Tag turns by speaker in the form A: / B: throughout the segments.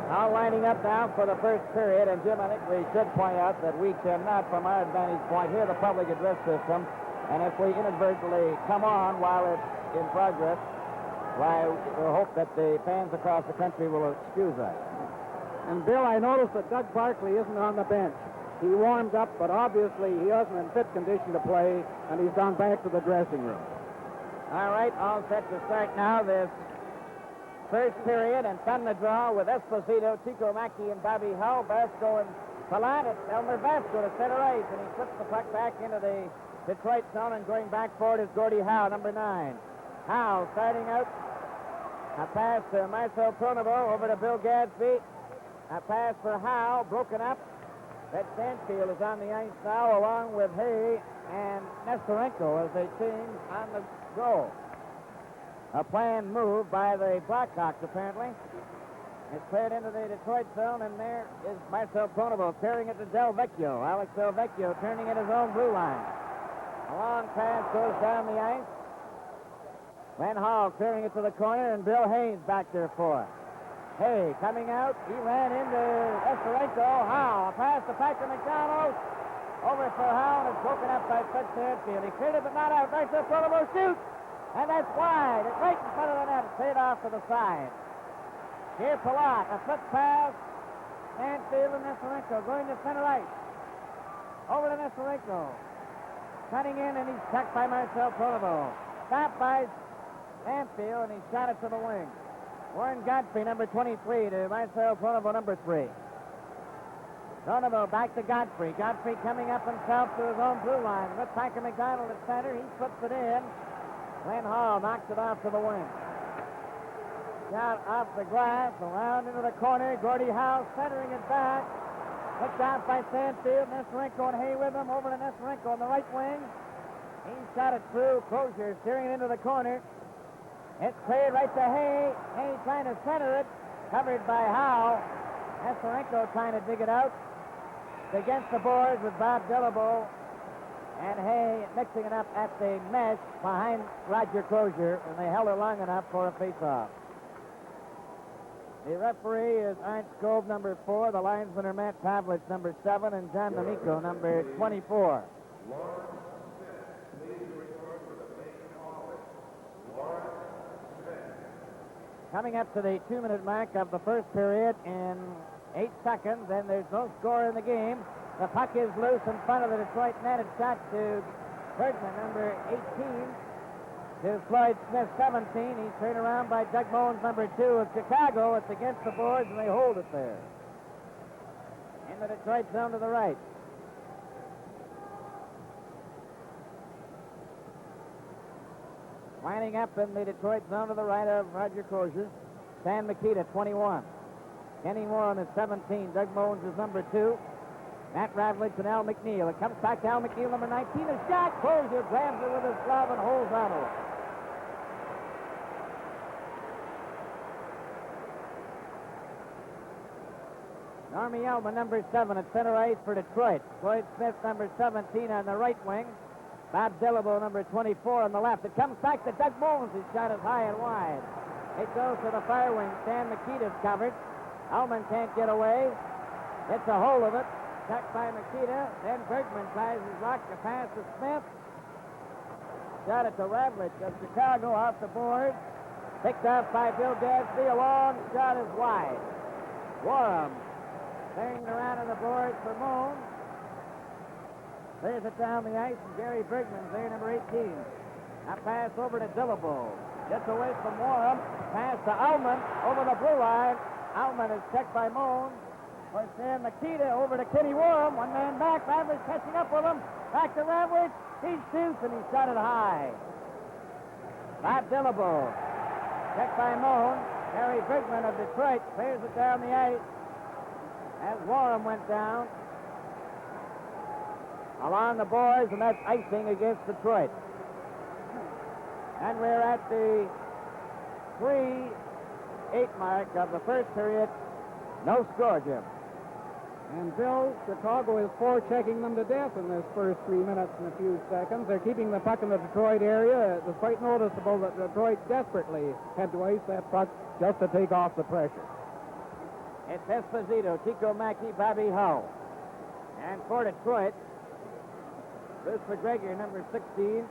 A: Now lining up now for the first period, and Jim, I think we should point out that we cannot, from our advantage point, hear the public address system, and if we inadvertently come on while it's in progress, why, we'll hope that the fans across the country will excuse us.
B: And, Bill, I noticed that Doug Barkley isn't on the bench. He warmed up, but obviously he isn't in fit condition to play, and he's gone back to the dressing room.
A: All right, all set to start now this first period, and from the draw with Esposito, Chico Mackey, and Bobby Hull. Vasco and Palat. It's Elmer Vasco to center ice, and he puts the puck back into the Detroit zone, and going back forward is Gordie Howe, number 9. Howe starting out. A pass to Marcel Pronovo over to Bill Gadsby. A pass for Howe, broken up. Red Stanfield is on the ice now, along with Hay and Nestorenko as they change on the goal. A planned move by the Blackhawks, apparently. It's cleared into the Detroit zone, and there is Marcel Pronovo carrying it to Del Vecchio. Alex Del Vecchio turning at his own blue line. A long pass goes down the ice. Glenn Hall clearing it to the corner, and Bill Haynes back there for it. Hay coming out. He ran into Nestorenko. Howe. A pass to Patrick McDonald. Over for Howe, and it's broken up by Fred Stanfield. He cleared it, but not out. Marcel Pronovo shoots. And that's wide. It's right in front of the net. It's cleared off to the side. Here, Palat. A foot pass. Stanfield and Nestorenko going to center ice. Over to Nestorenko. Cutting in, and he's checked by Marcel Pronovo. Stopped by Stanfield, and he shot it to the wing. Warren Godfrey, number 23, to Marcel Pronovo, number 3. Pronovo back to Godfrey. Godfrey coming up himself to his own blue line. With Packer McDonald at center. He puts it in. Glenn Hall knocks it off to the wing. Shot off the glass, around into the corner. Gordie Howe centering it back. Picked out by Stanfield. Nestorenko and Hay with him. Over to Nestorenko on the right wing. He shot it through. Crozier steering it into the corner. It's cleared right to Hay. Hay trying to center it. Covered by Howe. Nestorenko trying to dig it out. It's against the boards with Bob Dillabo. And Hay mixing it up at the mesh behind Roger Crozier, and they held it long enough for a face-off. The referee is Arndt Skove, number 4. The linesmen are Matt Pavlich, number 7, and John D'Amico, number 24. Coming up to the 2-minute mark of the first period in 8 seconds, and there's no score in the game. The puck is loose in front of the Detroit net. It's shot to Bergman, number 18, to Floyd Smith, 17. He's turned around by Doug Moens, number 2 of Chicago. It's against the boards, and they hold it there. In the Detroit zone to the right. Lining up in the Detroit zone to the right of Roger Crozier. Stan Mikita, 21. Kenny Warren is 17. Doug Moens is number 2. Matt Ravlich and Al McNeil. It comes back to Al McNeil, number 19. A shot. Crozier grabs it with his glove and holds on to it. Normie Elman, number 7, at center ice for Detroit. Floyd Smith, number 17, on the right wing. Bob Dillabo, number 24, on the left. It comes back to Doug Moens. His shot is high and wide. It goes to the far wing. Stan Mikita's covered. Elman can't get away. Gets a hold of it. Checked by Mikita. Then Bergman tries his luck to pass to Smith. Shot it to Ravlich of Chicago off the board. Picked up by Bill Gadsby. A long shot is wide. Warham turning around on the board for Moen. Clears it down the ice, and Gary Bergman's there, number 18. A pass over to Dillabo. Gets away from Warham. Pass to Alman over the blue line. Alman is checked by Moen. For Stan Mikita over to Kenny Warham. One man back. Ravlich catching up with him. Back to Ravlich. He shoots, and he shot it high. Bob Dillabo. Checked by Moen. Gary Bergman of Detroit clears it down the ice as Warham went down. Along the boards, and that's icing against Detroit. And we're at the 3-8 mark of the first period. No score, Jim.
B: And, Bill, Chicago is forechecking them to death in this first 3 minutes and a few seconds. They're keeping the puck in the Detroit area. It was quite noticeable that Detroit desperately had to ice that puck just to take off the pressure.
A: It's Esposito, Chico Mackey, Bobby Hull. And for Detroit, Bruce McGregor, number 16.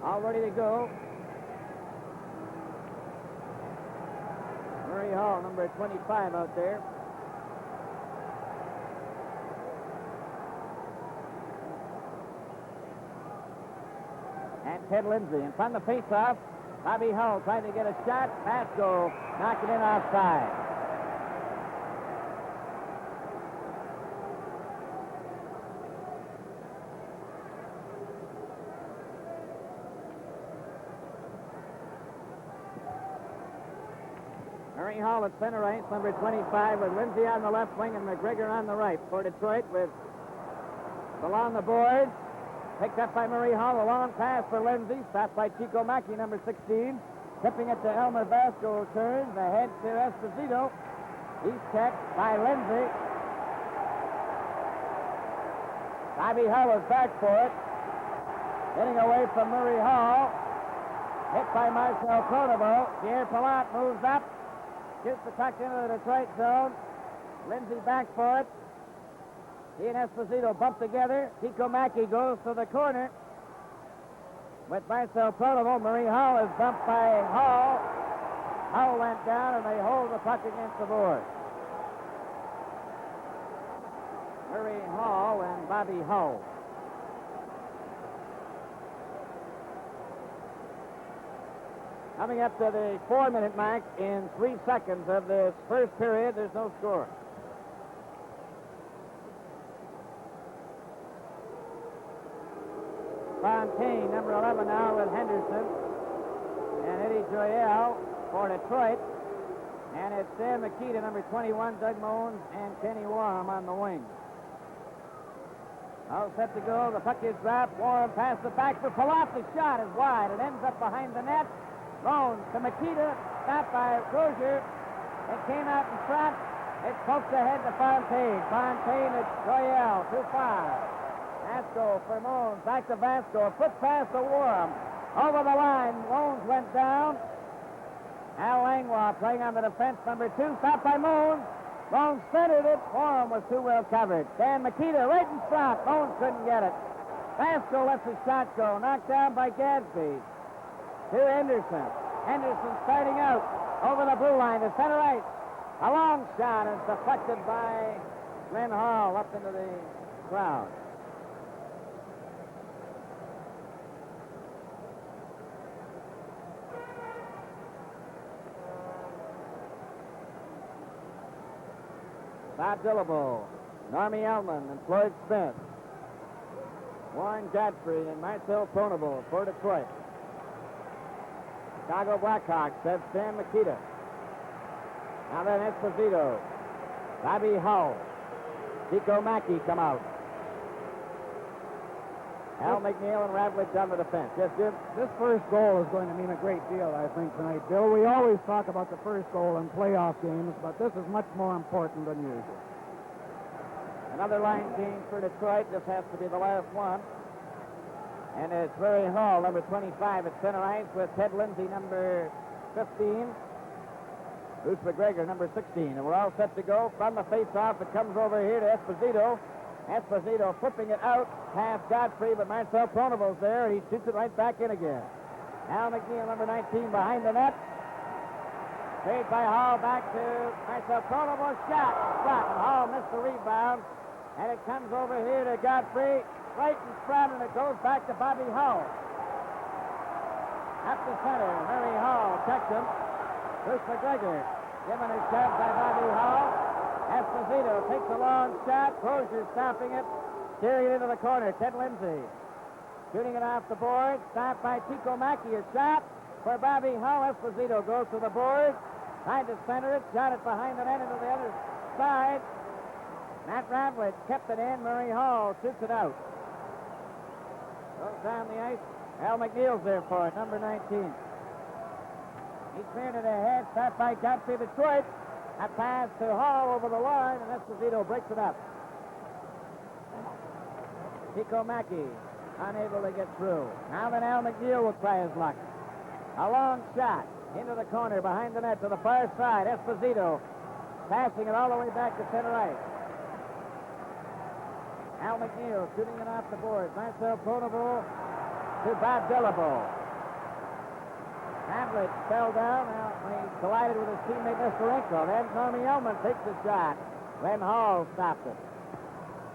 A: All ready to go. Murray Hall, number 25 out there. And Ted Lindsay. And from the face-off, Bobby Hull trying to get a shot. Vasco knocking in offside. Murray Hall at center ice, number 25, with Lindsay on the left wing and McGregor on the right for Detroit, with along the boards. Picked up by Murray Hall, a long pass for Lindsay, stopped by Chico Mackey, number 16. Tipping it to Elmer Vasco, turns ahead to Esposito. He's checked by Lindsay. Bobby Hull is back for it. Getting away from Murray Hall. Hit by Marcel Pronovo. Pierre Palat moves up. Shoots the puck into the Detroit zone. Lindsay back for it. He and Esposito bump together. Chico Mackey goes to the corner. With Marcel Pronovo, Murray Hall is bumped by Hall. Hall went down, and they hold the puck against the board. Murray Hall and Bobby Hull. Coming up to the 4-minute mark in 3 seconds of this first period, there's no score. Fontaine, number 11 now with Henderson. And Eddie Joyelle for Detroit. And it's Sam Makita, number 21, Doug Mones, and Kenny Warham on the wing. All set to go. The puck is dropped. Warham passes it back for Palat. The shot is wide. It ends up behind the net. Mones to Makita. Stopped by Crozier. It came out in front. It poked ahead to Fontaine. Fontaine at Joyelle. Too far. Vasco for Mones. Back to Vasco. A foot pass to Warham. Over the line. Mones went down. Al Langlois playing on the defense, number 2. Stopped by Mones. Mones centered it. Warham was too well covered. Dan Makita right in front. Mones couldn't get it. Vasco lets the shot go. Knocked down by Gadsby. To Henderson. Henderson starting out over the blue line to center ice. A long shot is deflected by Glenn Hall up into the crowd. Bob Dillabo, Normie Elman, and Floyd Smith. Warren Godfrey and Marcel Pronovo for Detroit. Chicago Blackhawks, that's Sam Makita. Now then, Esposito. Bobby Hull. Chico Mackey come out. Al McNeil and Ravlich on the defense. Yes, Jim?
B: This first goal is going to mean a great deal, I think, tonight, Bill. We always talk about the first goal in playoff games, but this is much more important than usual.
A: Another line change for Detroit. This has to be the last one. And it's Murray Hall, number 25 at center ice, with Ted Lindsay, number 15. Bruce McGregor, number 16. And we're all set to go. From the face-off, it comes over here to Esposito. Esposito flipping it out past Godfrey, but Marcel Pronovo's there, and he shoots it right back in again. Al McNeil, number 19, behind the net. Paid by Hall back to Marcel Pronovo. Shot, blocked, and Hall missed the rebound. And it comes over here to Godfrey, right in front, and it goes back to Bobby Hull. Up the center, Murray Hall checked him. Bruce McGregor given a shot by Bobby Hull. Esposito takes a long shot. Crozier stopping it, steering it into the corner. Ted Lindsay shooting it off the board. Stopped by Chico Mackey. A shot for Bobby Hull. Esposito goes to the board. Tried to center it. Shot it behind the net into the other side. Matt Ravlich kept it in. Murray Hall shoots it out. Goes down the ice. Al McNeil's there for it, number 19. He cleared it ahead. Stopped by Godfrey Detroit. A pass to Hall over the line, and Esposito breaks it up. Chico Mackey unable to get through. Now then Al McNeil will try his luck. A long shot. Into the corner, behind the net, to the far side. Esposito passing it all the way back to center ice. Al McNeil shooting it off the board. Marcel Pronovo to Bob Dillabo. Hamlet fell down when he collided with his teammate Nestorenko. Then Tommy Ullman takes the shot. Len Hall stopped it.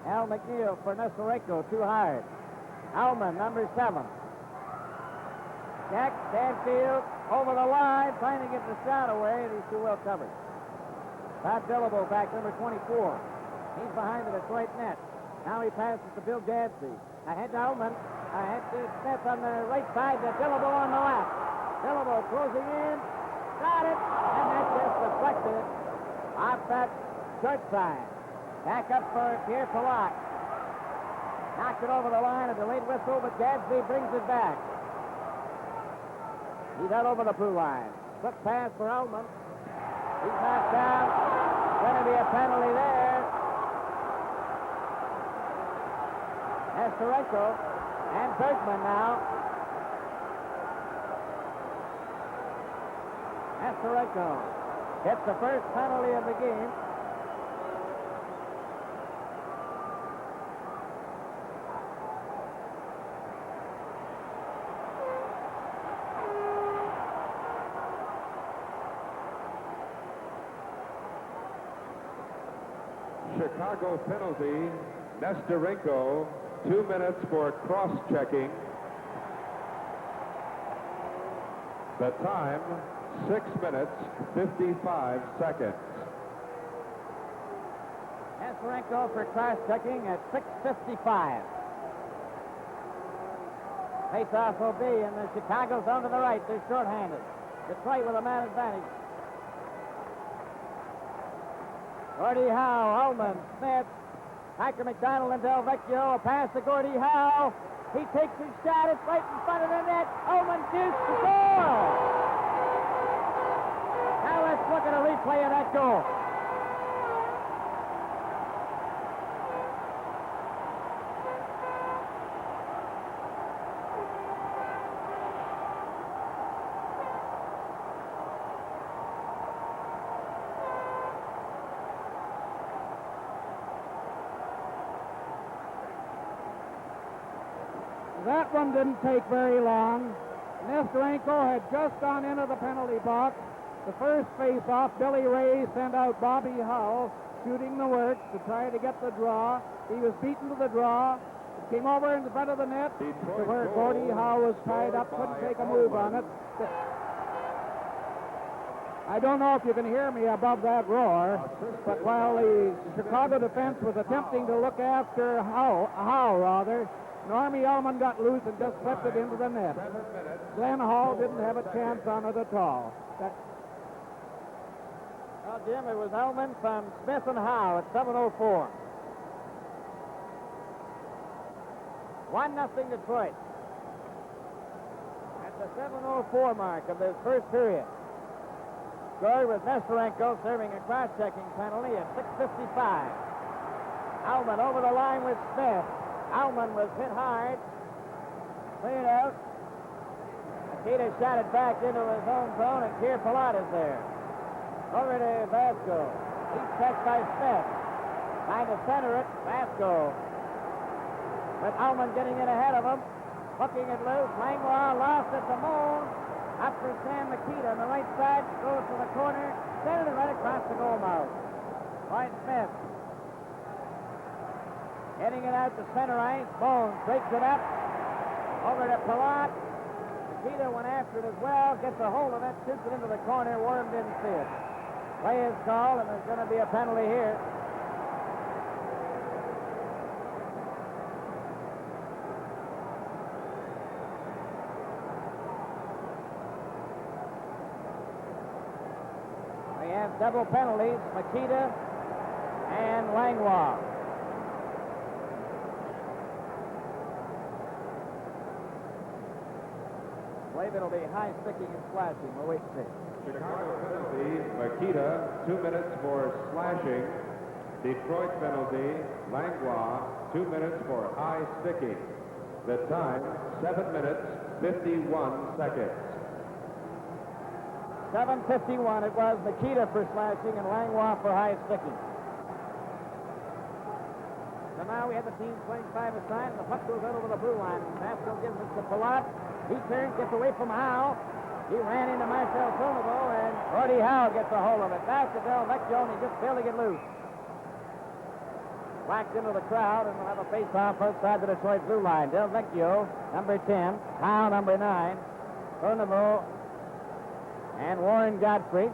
A: Al McNeil for Nestorenko, too hard. Ullman, number 7. Jack Stanfield over the line, trying to get the shot away, and he's too well covered. Bob Dillabo back, number 24. He's behind the Detroit net. Now he passes to Bill Gadsby. Ahead to Ullman. Ahead to Smith on the right side, to Dillabo on the left. Dillabo closing in. Got it. And that just deflected off that short side. Back up for Pierre Palat. Knocked it over the line, a delayed whistle, but Gadsby brings it back. He's out over the blue line. Quick pass for Ullman. He's knocked down. Going to be a penalty there. Nestorenko and Bergman now. Nestorenko gets the first penalty of the game.
C: Chicago penalty, Nestorenko, 2 minutes for cross-checking. The time, 6 minutes, 55 seconds.
A: Nestorenko for cross-checking at 6:55. Face-off will be in the Chicago zone to the right. They're short-handed. Detroit with a man advantage. Gordie Howe, Ullman, Smith, Hiker McDonald and Del Vecchio. A pass to Gordie Howe. He takes his shot. It's right in front of the net. Ullman shoots to score. Now let's look at a replay of that goal.
B: That one didn't take very long. Nestorenko had just gone into the penalty box. The first face-off, Billy Ray sent out Bobby Hull, shooting the works to try to get the draw. He was beaten to the draw. It came over in front of the net to where Gordie Howe was tied up, couldn't take a move on it. I don't know if you can hear me above that roar, but while the Chicago defense was attempting to look after Howe, Normie Ullman got loose and just slipped it into the net. Glenn Hall didn't have a chance on it at all.
A: Well, Jim, it was Ullman from Smith and Howe at 7:04. 1-0 Detroit. At the 7:04 mark of this first period. Scored with Nestorenko serving a cross-checking penalty at 6:55. Ullman over the line with Smith. Ullman was hit hard. Cleared out. Akita shot it back into his own zone, and Pierre Palat is there. Over to Vasco. He's checked by Smith. Trying to center it. Vasco. But Ullman getting in ahead of him. Hooking it loose. Langlois lost it to Moon. Up for Sam Makita on the right side. Goes to the corner. Centered it right across the goal mouth. White Smith. Getting it out to center ice. Bones breaks it up. Over to Palat. Makita went after it as well. Gets a hold of it. Shoots it into the corner. Warren didn't see it. Play is called, and there's going to be a penalty here. We have double penalties. Makita and Langlois. I believe it'll be high sticking and slashing. We'll wait and see.
C: Chicago penalty, Makita, 2 minutes for slashing. Detroit penalty, Langlois, 2 minutes for high sticking. The time, 7 minutes, 51 seconds.
A: 7:51 it was. Makita for slashing and Langlois for high sticking. So now we have the teams playing 5 aside, and the puck goes out over the blue line. Vasco gives it to Palat. He turns, gets away from Howe. He ran into Marcel Pronovo, and Gordie Howe gets a hold of it. Back to Del Vecchio, and he just failed to get loose. Whacked into the crowd, and we'll have a face-off outside the Detroit blue line. Del Vecchio, number 10. Howe, number 9. Pronovo and Warren Godfrey.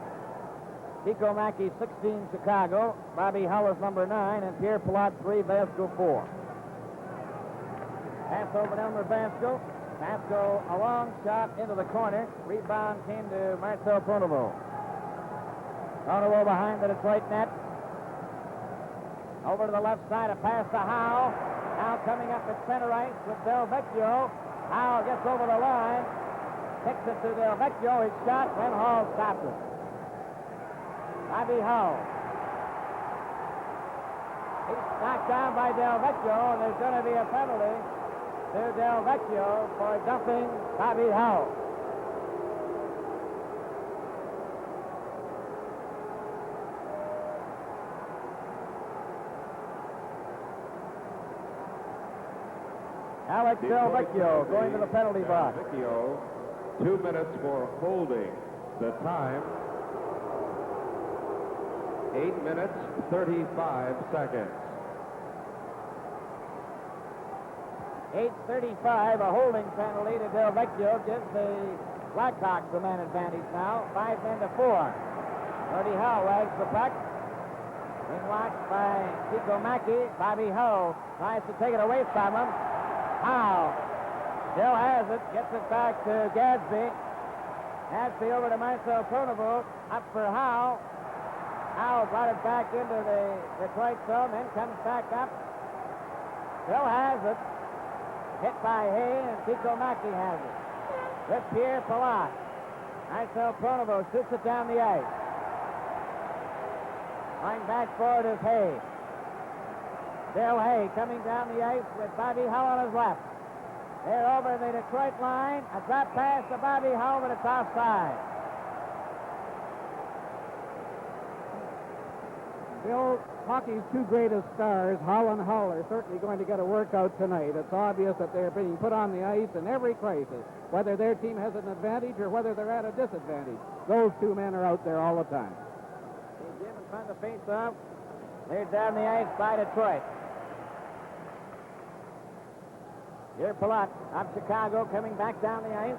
A: Chico Mackey, 16, Chicago. Bobby Hull is number 9, and Pierre Palat, 3, Vasco, 4. Pass over to Elmer Vasco. Vasco, a long shot into the corner. Rebound came to Marcel Pronovo. Pronovo behind the Detroit net. Over to the left side, a pass to Howe. Now coming up at center ice with Del Vecchio. Howe gets over the line. Kicks it to Del Vecchio. His shot, then Hall stops it. Bobby Hull. He's knocked down by Del Vecchio, and there's going to be a penalty to Del Vecchio for dumping Bobby Hull. Alex Del Vecchio going to the penalty box.
C: Del Vecchio, 2 minutes for holding. The time, 8 minutes, 35 seconds.
A: 8:35, a holding penalty to Del Vecchio gives the Blackhawks the man advantage now. 5 men to 4. Gordie Howe wags the puck. Being watched by Chico Mackey. Bobby Hull tries to take it away from him. Howe still has it, gets it back to Gadsby. Gadsby over to Marcel Pronovo. Up for Howe. Howe brought it back into the Detroit zone, then comes back up. Still has it. Hit by Hay, and Chico Mackey has it. With Pierre Palat. Marcel Pronovo shoots it down the ice. Going back forward is Hay. Bill Hay coming down the ice with Bobby Hull on his left. They're over the Detroit line. A drop pass to Bobby Hull, but it's offside.
B: Bill, hockey's two greatest stars, Hull and Hull, are certainly going to get a workout tonight. It's obvious that they're being put on the ice in every crisis, whether their team has an advantage or whether they're at a disadvantage. Those two men are out there all the time.
A: Jim in front of the face-off. They're down the ice by Detroit. Here Palat of Chicago coming back down the ice.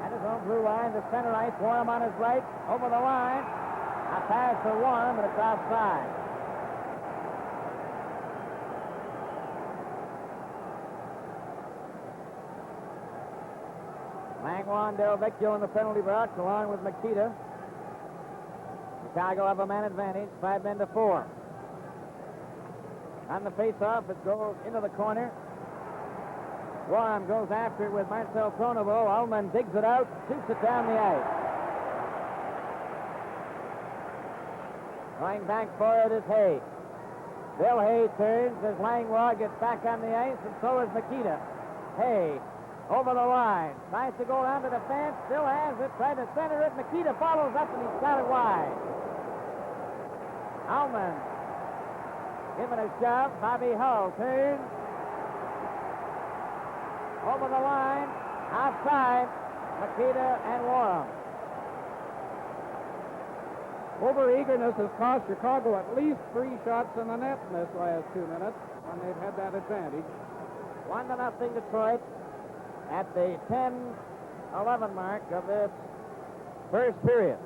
A: At his own blue line, the center ice. Warren on his right, over the line. A pass for Warren, but it's offside. Langlois and Del Vecchio in the penalty box, along with Makita. Chicago have a man advantage, 5 men to 4. On the face-off, it goes into the corner. Warren goes after it with Marcel Pronovo. Ullman digs it out, shoots it down the ice. Going back for it is Hay. Bill Hay turns as Langlois gets back on the ice, and so is Makita. Hay over the line. Tries to go around to the fence. Still has it. Tried to center it. Makita follows up, and he's got it wide. Ullman giving a shove. Bobby Hull turns. Over the line. Outside. Makita and Warren.
B: Over-eagerness has cost Chicago at least 3 shots in the net in this last 2 minutes, and they've had that advantage.
A: 1-0 Detroit at the 10-11 mark of this first period.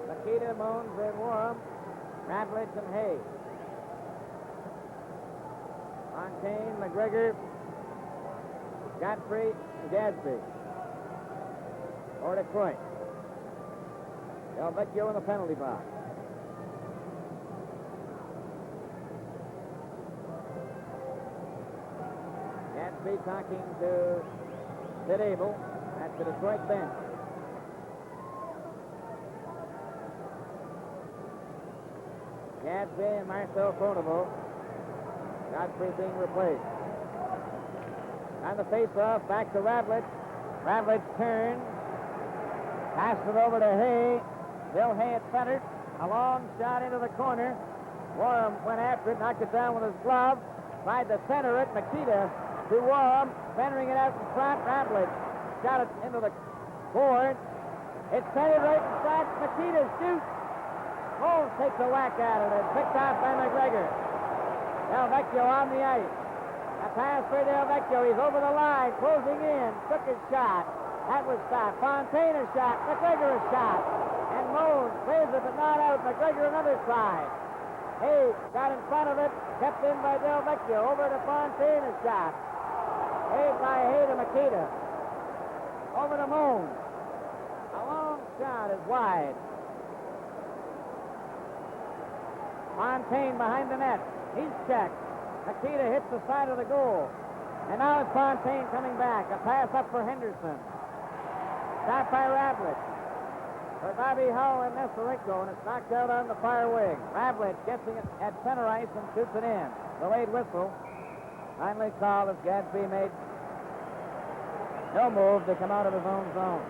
A: Makita, Moons, and Warren, Radlich, and Hay. Fontaine, McGregor, Godfrey, and Gadsby. Or Detroit. Del Vecchio in the penalty box. Gadsby talking to Sid Abel at the Detroit bench. Gadsby and Marcel Pronovo. Godfrey being replaced. On the face-off, back to Ravlich. Ravlich turns. Passed it over to Hay. Bill Hay at center. A long shot into the corner. Warham went after it, knocked it down with his glove. Tried to center it. Makita to Warham. Centering it out in front. Ravlich shot it into the board. It's centered right in front. Makita shoots. Moles takes a whack at it. It's picked off by McGregor. Del Vecchio on the ice. A pass for Del Vecchio. He's over the line, closing in. Took his shot. That was stopped. Fontaine a shot. McGregor a shot. And Moles plays it, but not out. McGregor another try. Hay got in front of it. Kept in by Del Vecchio. Over to Fontaine a shot. Hay by Hay to Makita. Over to Moles. A long shot is wide. Fontaine behind the net. He's checked. Makita hits the side of the goal. And now it's Fontaine coming back. A pass up for Henderson. Shot by Ravlich. For Bobby Hull and Nestorenko, and it's knocked out on the far wing. Ravlich gets it at center ice and shoots it in. Delayed whistle. Finally called as Gadsby made no move to come out of his own zone.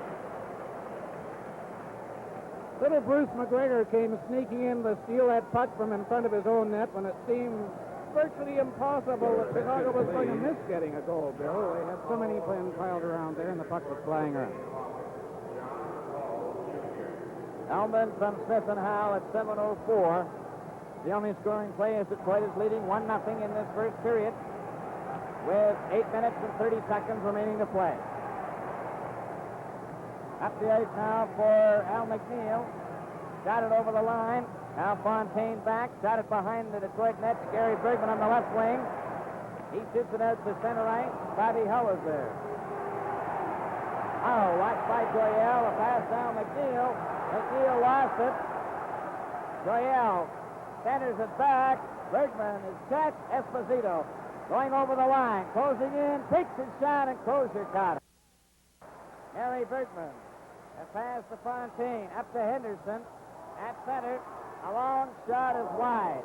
B: Little Bruce McGregor came sneaking in to steal that puck from in front of his own net when it seemed virtually impossible that Chicago was going to miss getting a goal, Bill. They had so many men piled around there, and the puck was flying around.
A: Elman from Smith and Howell at 7:04. The only scoring play is Detroit is leading 1-0 in this first period with 8 minutes and 30 seconds remaining to play. Up the ice now for Al McNeil. Got it over the line. Now Fontaine back. Shot it behind the Detroit net. Gary Bergman on the left wing. He shoots it out to center ice. Bobby Hull is there. Oh, watched by Doyle. A pass down McNeil. McNeil lost it. Doyle centers it back. Bergman is checked. Esposito going over the line. Closing in. Takes his shot and Crozier caught it. Harry Bergman. A pass to Fontaine. Up to Henderson. At center. A long shot is wide.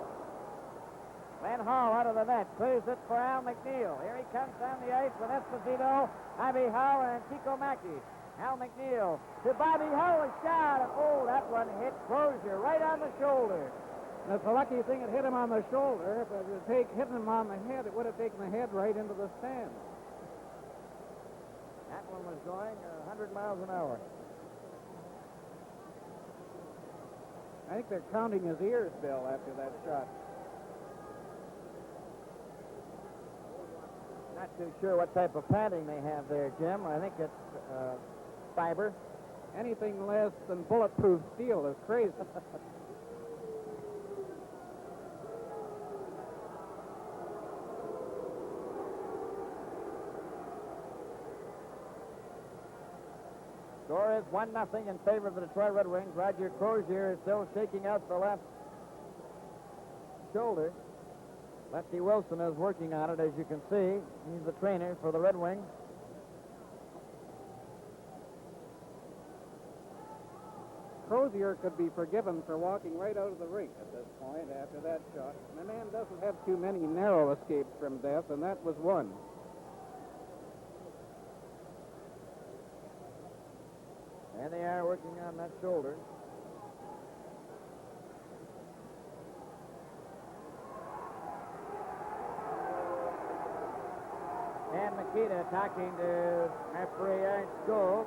A: Glenn Hall out of the net. Clears it for Al McNeil. Here he comes down the ice with Esposito, Bobby Hull, and Chico Mackey. Al McNeil to Bobby Hull. A shot. And, oh, that one hit Crozier right on the shoulder.
B: And it's a lucky thing it hit him on the shoulder. If it had hit him on the head, it would have taken the head right into the stand.
A: That one was going 100 miles an hour.
B: I think they're counting his ears, Bill, after that shot.
A: Not too sure what type of padding they have there, Jim. I think it's fiber.
B: Anything less than bulletproof steel is crazy.
A: Score is 1-0 in favor of the Detroit Red Wings. Roger Crozier is still shaking out the left shoulder. Lefty Wilson is working on it, as you can see. He's the trainer for the Red Wings.
B: Crozier could be forgiven for walking right out of the rink at this point after that shot. The man doesn't have too many narrow escapes from death, and that was one.
A: And they are working on that shoulder. And Makita talking to referee Art Scholes.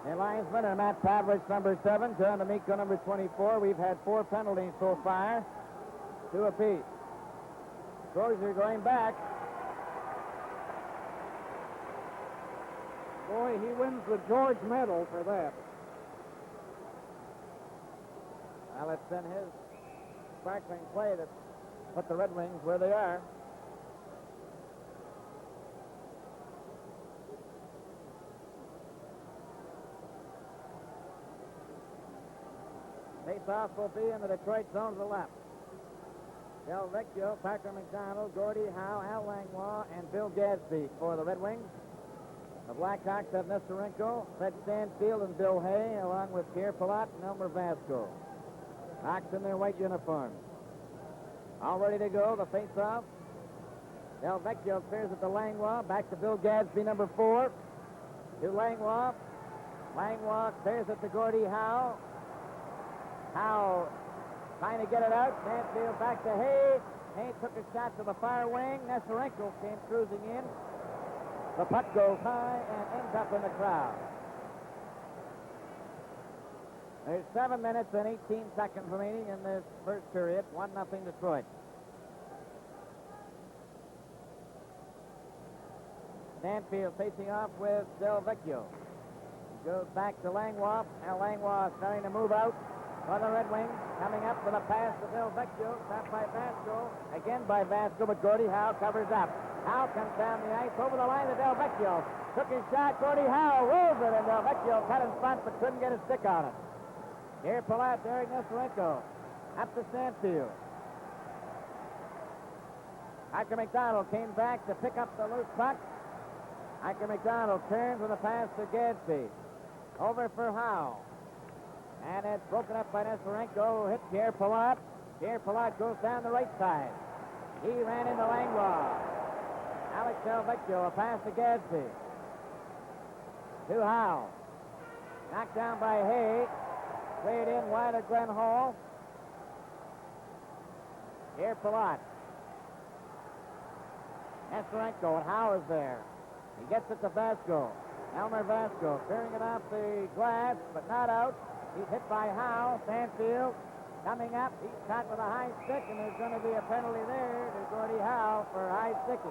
A: The linesman are Matt Pavlich, number 7, John D'Amico, number 24. We've had 4 penalties so far, 2 apiece. Crozier going back.
B: Boy, he wins the George Medal for that.
A: Well, it's been his sparkling play that put the Red Wings where they are. Face-off will be in the Detroit zone to the left. Del Vecchio, Parker McDonald, Gordie Howe, Al Langlois, and Bill Gadsby for the Red Wings. The Blackhawks have Nestorenko, Fred Stanfield, and Bill Hay, along with Pierre Palat and Elmer Vasco. Hawks in their white uniforms. All ready to go, the face-off. Del Vecchio clears it to Langlois. Back to Bill Gadsby, number 4. To Langlois. Langlois clears it to Gordie Howe. Howe trying to get it out. Stanfield back to Hay. Hay took a shot to the far wing. Nesarenko came cruising in. The puck goes high and ends up in the crowd. There's 7 minutes and 18 seconds remaining in this first period. 1-0 Detroit. Stanfield facing off with Del Vecchio. He goes back to Langlois. Now Langlois starting to move out for the Red Wings. Coming up with a pass to Del Vecchio. Stopped by Vasco. Again by Vasco, but Gordie Howe covers up. Howe comes down the ice over the line to Del Vecchio. Took his shot. Gordie Howe rolls it, and Del Vecchio cut in front but couldn't get a stick on it. Here Palat, Derek Nesarenko. Up to Stanfield. Hiker McDonald came back to pick up the loose puck. Hiker McDonald turns with a pass to Gadsby. Over for Howe. And it's broken up by Nesarenko. Hit Pierre Palat. Pierre Palat goes down the right side. He ran into Langlois. Alex Del Vecchio, a pass to Gadsby. To Howe. Knocked down by Hay. Played in wide of Glenn Hall. Here Palat. Nesarenko, and Howe is there. He gets it to Vasco. Elmer Vasco clearing it off the glass, but not out. He's hit by Howe. Stanfield coming up. He's shot with a high stick, and there's going to be a penalty there to Gordie Howe for high sticking.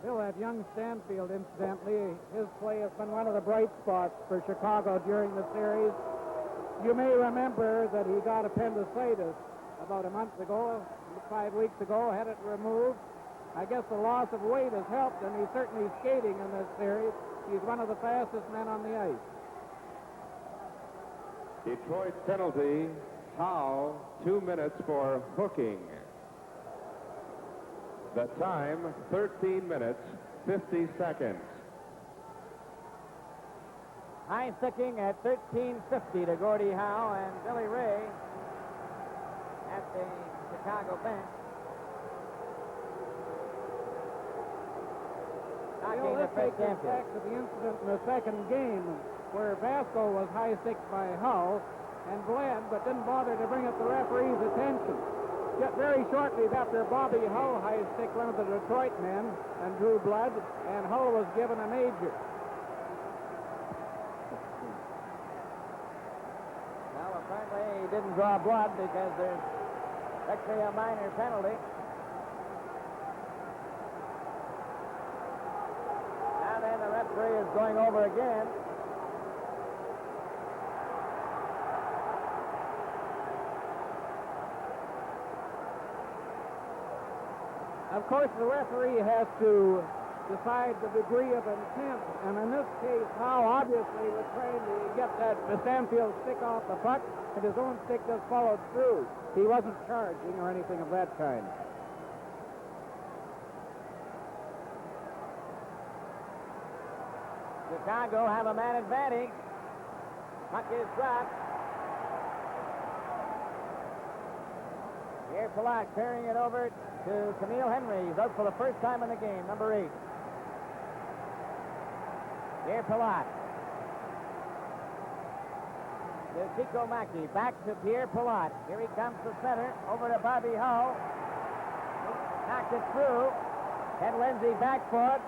B: Bill, that young Stanfield, incidentally, his play has been one of the bright spots for Chicago during the series. You may remember that he got appendicitis about a month ago, 5 weeks ago, had it removed. I guess the loss of weight has helped, and he's certainly skating in this series. He's one of the fastest men on the ice.
C: Detroit penalty. Howe, 2 minutes for hooking. The time, 13 minutes, 50 seconds.
A: High sticking at 13:50 to Gordie Howe and Billy Ray at the Chicago bench. Knocking the first
B: Let's take back to the incident in the second game where Vasco was high sticked by Howe and bled, but didn't bother to bring up the referee's attention. Yet very shortly after, Bobby Hull high sticked one of the Detroit men and drew blood, and Hull was given a major.
A: Well, apparently he didn't draw blood because there's actually a minor penalty. Now then, the referee is going over again.
B: Of course, the referee has to decide the degree of intent, and in this case, Howe obviously was trying to get that Stanfield stick off the puck, and his own stick just followed through. He wasn't charging or anything of that kind.
A: Chicago have a man advantage. Puck is dropped. Here Palat carrying it over to Camille Henry. He's out for the first time in the game, number 8. Here Palat. To Chico Mackey. Back to Pierre Palat. Here he comes to center. Over to Bobby Hull. Knocked it through. Ken Lindsay back for it.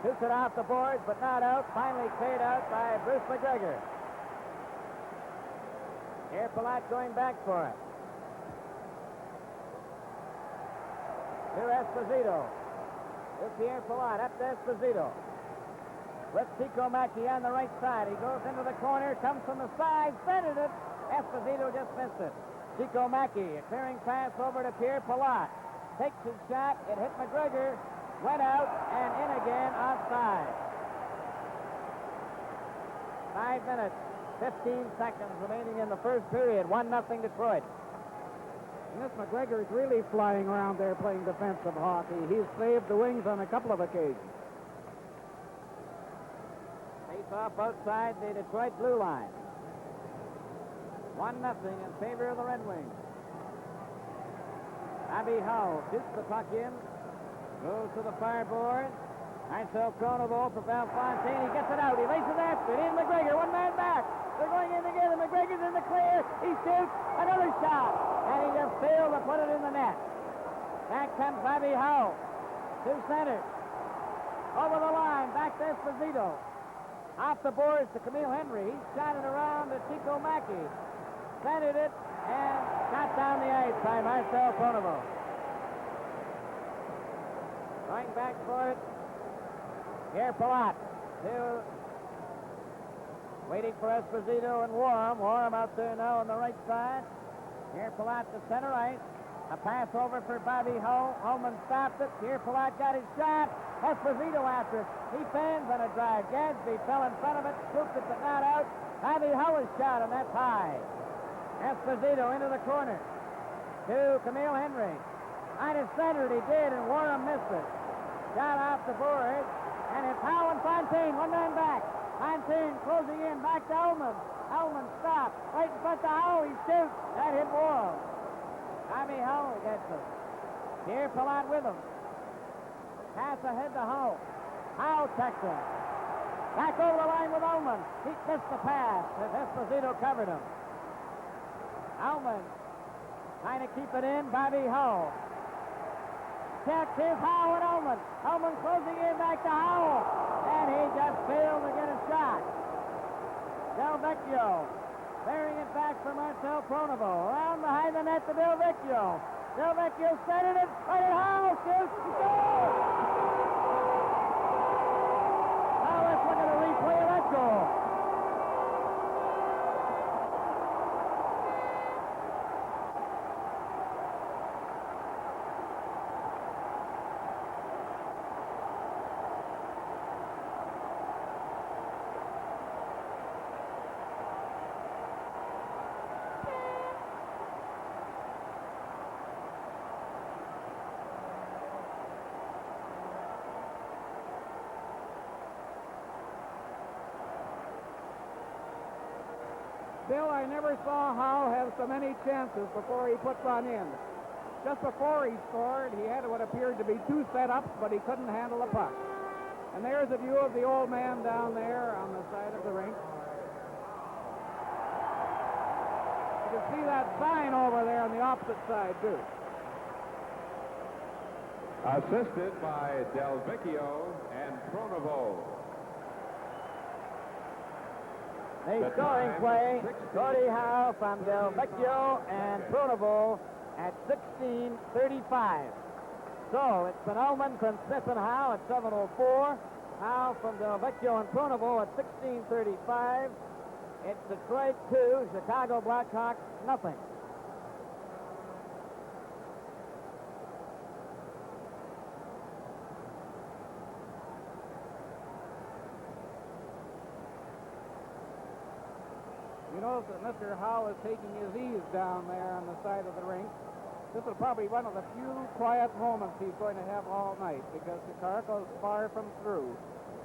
A: Shoots it off the boards, but not out. Finally cleared out by Bruce McGregor. Here Palat going back for it. To Esposito. To Pierre Palat. Up to Esposito. With Chico Mackey on the right side. He goes into the corner. Comes from the side. Centered it. Esposito just missed it. Chico Mackey. A clearing pass over to Pierre Palat. Takes his shot. It hit McGregor. Went out and in again offside. 5 minutes 15 seconds remaining in the first period. 1-0 Detroit.
B: And this McGregor is really flying around there playing defensive hockey. He's saved the wings on a couple of occasions.
A: Face off outside the Detroit blue line. 1-0 in favor of the Red Wings. Bobby Hull shoots the puck in. Goes to the far board. Marcel Pronovo for Valfontaine. He gets it out. He lays it after it. In McGregor. One man back. They're going in together. McGregor's in the clear. He shoots. Another shot. And he just failed to put it in the net. Back comes Bobby Hull. To center. Over the line. Back to Esposito. Off the boards to Camille Henry. He shot it around to Chico Mackey. Centered it and shot down the ice by Marcel Pronovo. Going back for it. Here Palat. Waiting for Esposito and Warham. Warham out there now on the right side. Here Palat to center ice. A pass over for Bobby Hull. Holman stopped it. Here Palat got his shot. Esposito after it. He fans on a drive. Gadsby fell in front of it. Scooped it but not out. Bobby Hull is shot and that's high. Esposito into the corner. To Camille Henry. Might have centered, he did, and Warham missed it. Shot off the board. And it's Howe and Fontaine, one man back. Fontaine closing in, back to Ullman. Ullman stopped. Right in front of Howe, he shoots. That hit Warham. Bobby Hull gets it. Here Palat with him. Pass ahead to Howe. Howe checks him. Back over the line with Ullman. He missed the pass as Esposito covered him. Ullman trying to keep it in. Bobby Hull. Check. Here's Howe and Ullman. Ullman closing in back to Howe. And he just failed to get a shot. Del Vecchio bearing it back for Marcel Pronovo. Around behind the net to Del Vecchio. Del Vecchio centered it. Right at Howe. Shoots. Goal! Now let's look at a replay of that goal.
B: Bill, I never saw Howe have so many chances before he put one in. Just before he scored, he had what appeared to be two setups, but he couldn't handle the puck. And there's a view of the old man down there on the side of the rink. You can see that sign over there on the opposite side, too.
C: Assisted by Del Vecchio and Pronovo.
A: The scoring play, Gordie Howe from Del Vecchio and Pronovo at 16:35. So it's been Ullman from Smith and Howe at 7:04. Howe from Del Vecchio and Pronovo at 16:35. It's Detroit 2, Chicago Blackhawks nothing.
B: You notice that Mr. Howe is taking his ease down there on the side of the rink. This is probably one of the few quiet moments he's going to have all night because Chicago's far from through.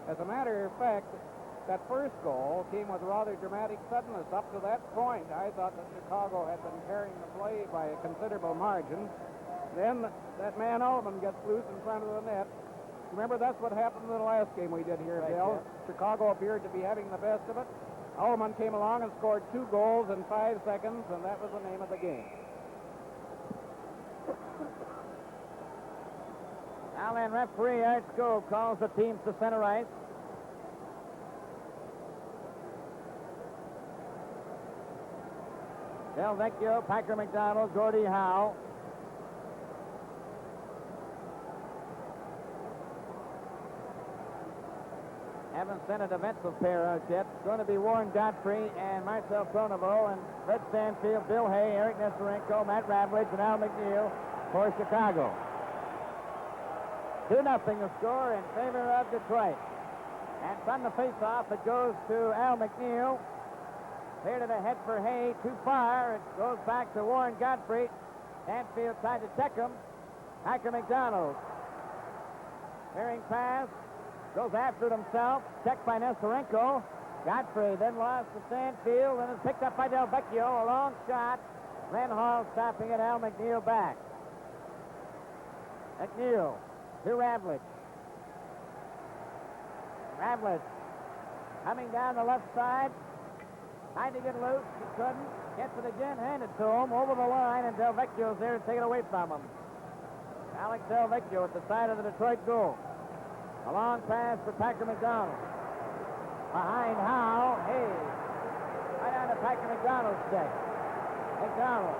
B: As a matter of fact, that first goal came with rather dramatic suddenness. Up to that point, I thought that Chicago had been carrying the play by a considerable margin. Then that man Ullman gets loose in front of the net. Remember, that's what happened in the last game we did here,
A: Right,
B: Bill.
A: yeah.
B: Chicago appeared to be having the best of it. Ullman came along and scored 2 goals in 5 seconds, and that was the name of the game.
A: Now then, referee Art Skov calls the teams to center ice. Del Vecchio, Packer McDonald, Gordie Howe. Haven't sent a defensive pair out yet. It's going to be Warren Godfrey and Marcel Pronovo and Fred Stanfield, Bill Hay, Eric Nestorenko, Matt Ravlich, and Al McNeil for Chicago. 2-0 the score in favor of Detroit. And from the face-off, it goes to Al McNeil. Cleared it ahead for Hay, too far. It goes back to Warren Godfrey. Stanfield tried to check him. Hacker McDonald. Clearing pass. Goes after it himself. Checked by Nestorenko. Godfrey then lost to Stanfield and is picked up by Del Vecchio. A long shot. Len Hall stopping it. Al McNeil back. McNeil to Ravlich. Ravlich coming down the left side. Tried to get loose. He couldn't. Gets it again. Handed to him over the line, and Del Vecchio's there to take it away from him. Alex Del Vecchio at the side of the Detroit goal. A long pass for Packer McDonald. Behind Howe. Hey. Right on to Packer McDonald's stick. McDonald.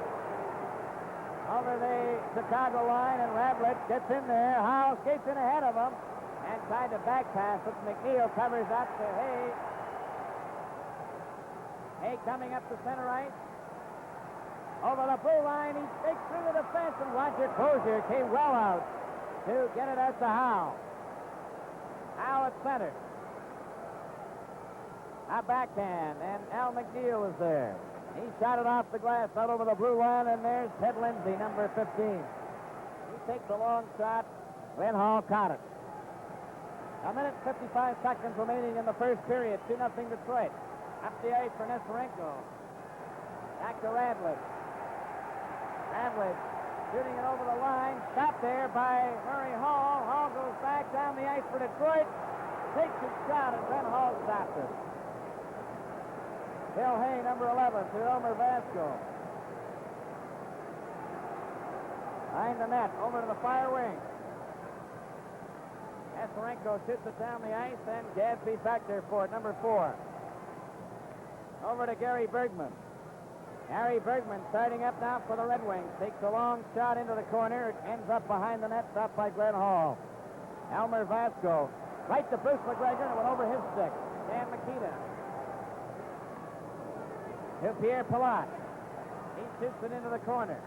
A: Over the Chicago line, and Ravlich gets in there. Howe skates in ahead of him and tried to back pass it. McNeil covers up to Hay. Hay coming up to center ice. Over the blue line, he stakes through the defense, and Roger Crozier came well out to get it out to Howe. Howe at center. A backhand, and Al McNeil is there. He shot it off the glass out over the blue line, and there's Ted Lindsay, number 15. He takes a long shot. Glenn Hall caught it. A minute 55 seconds remaining in the first period. 2-0 Detroit. Up the ice for Nestorenko. Back to Ravlich. Ravlich shooting it over the line. Stopped there by Murray Hall. Hall goes back down the ice for Detroit. Takes his shot, and Glenn Hall stopped it. Bill Hay, number 11, to Elmer Vasco. Behind the net, over to the far wing. Nestorenko shoots it down the ice, and Gadsby's back there for it, number 4. Over to Gary Bergman. Gary Bergman starting up now for the Red Wings. Takes a long shot into the corner. It ends up behind the net, stopped by Glenn Hall. Elmer Vasco. Right to Bruce McGregor, and it went over his stick. Dan Makita. To Pierre Palat. He shoots it into the corner.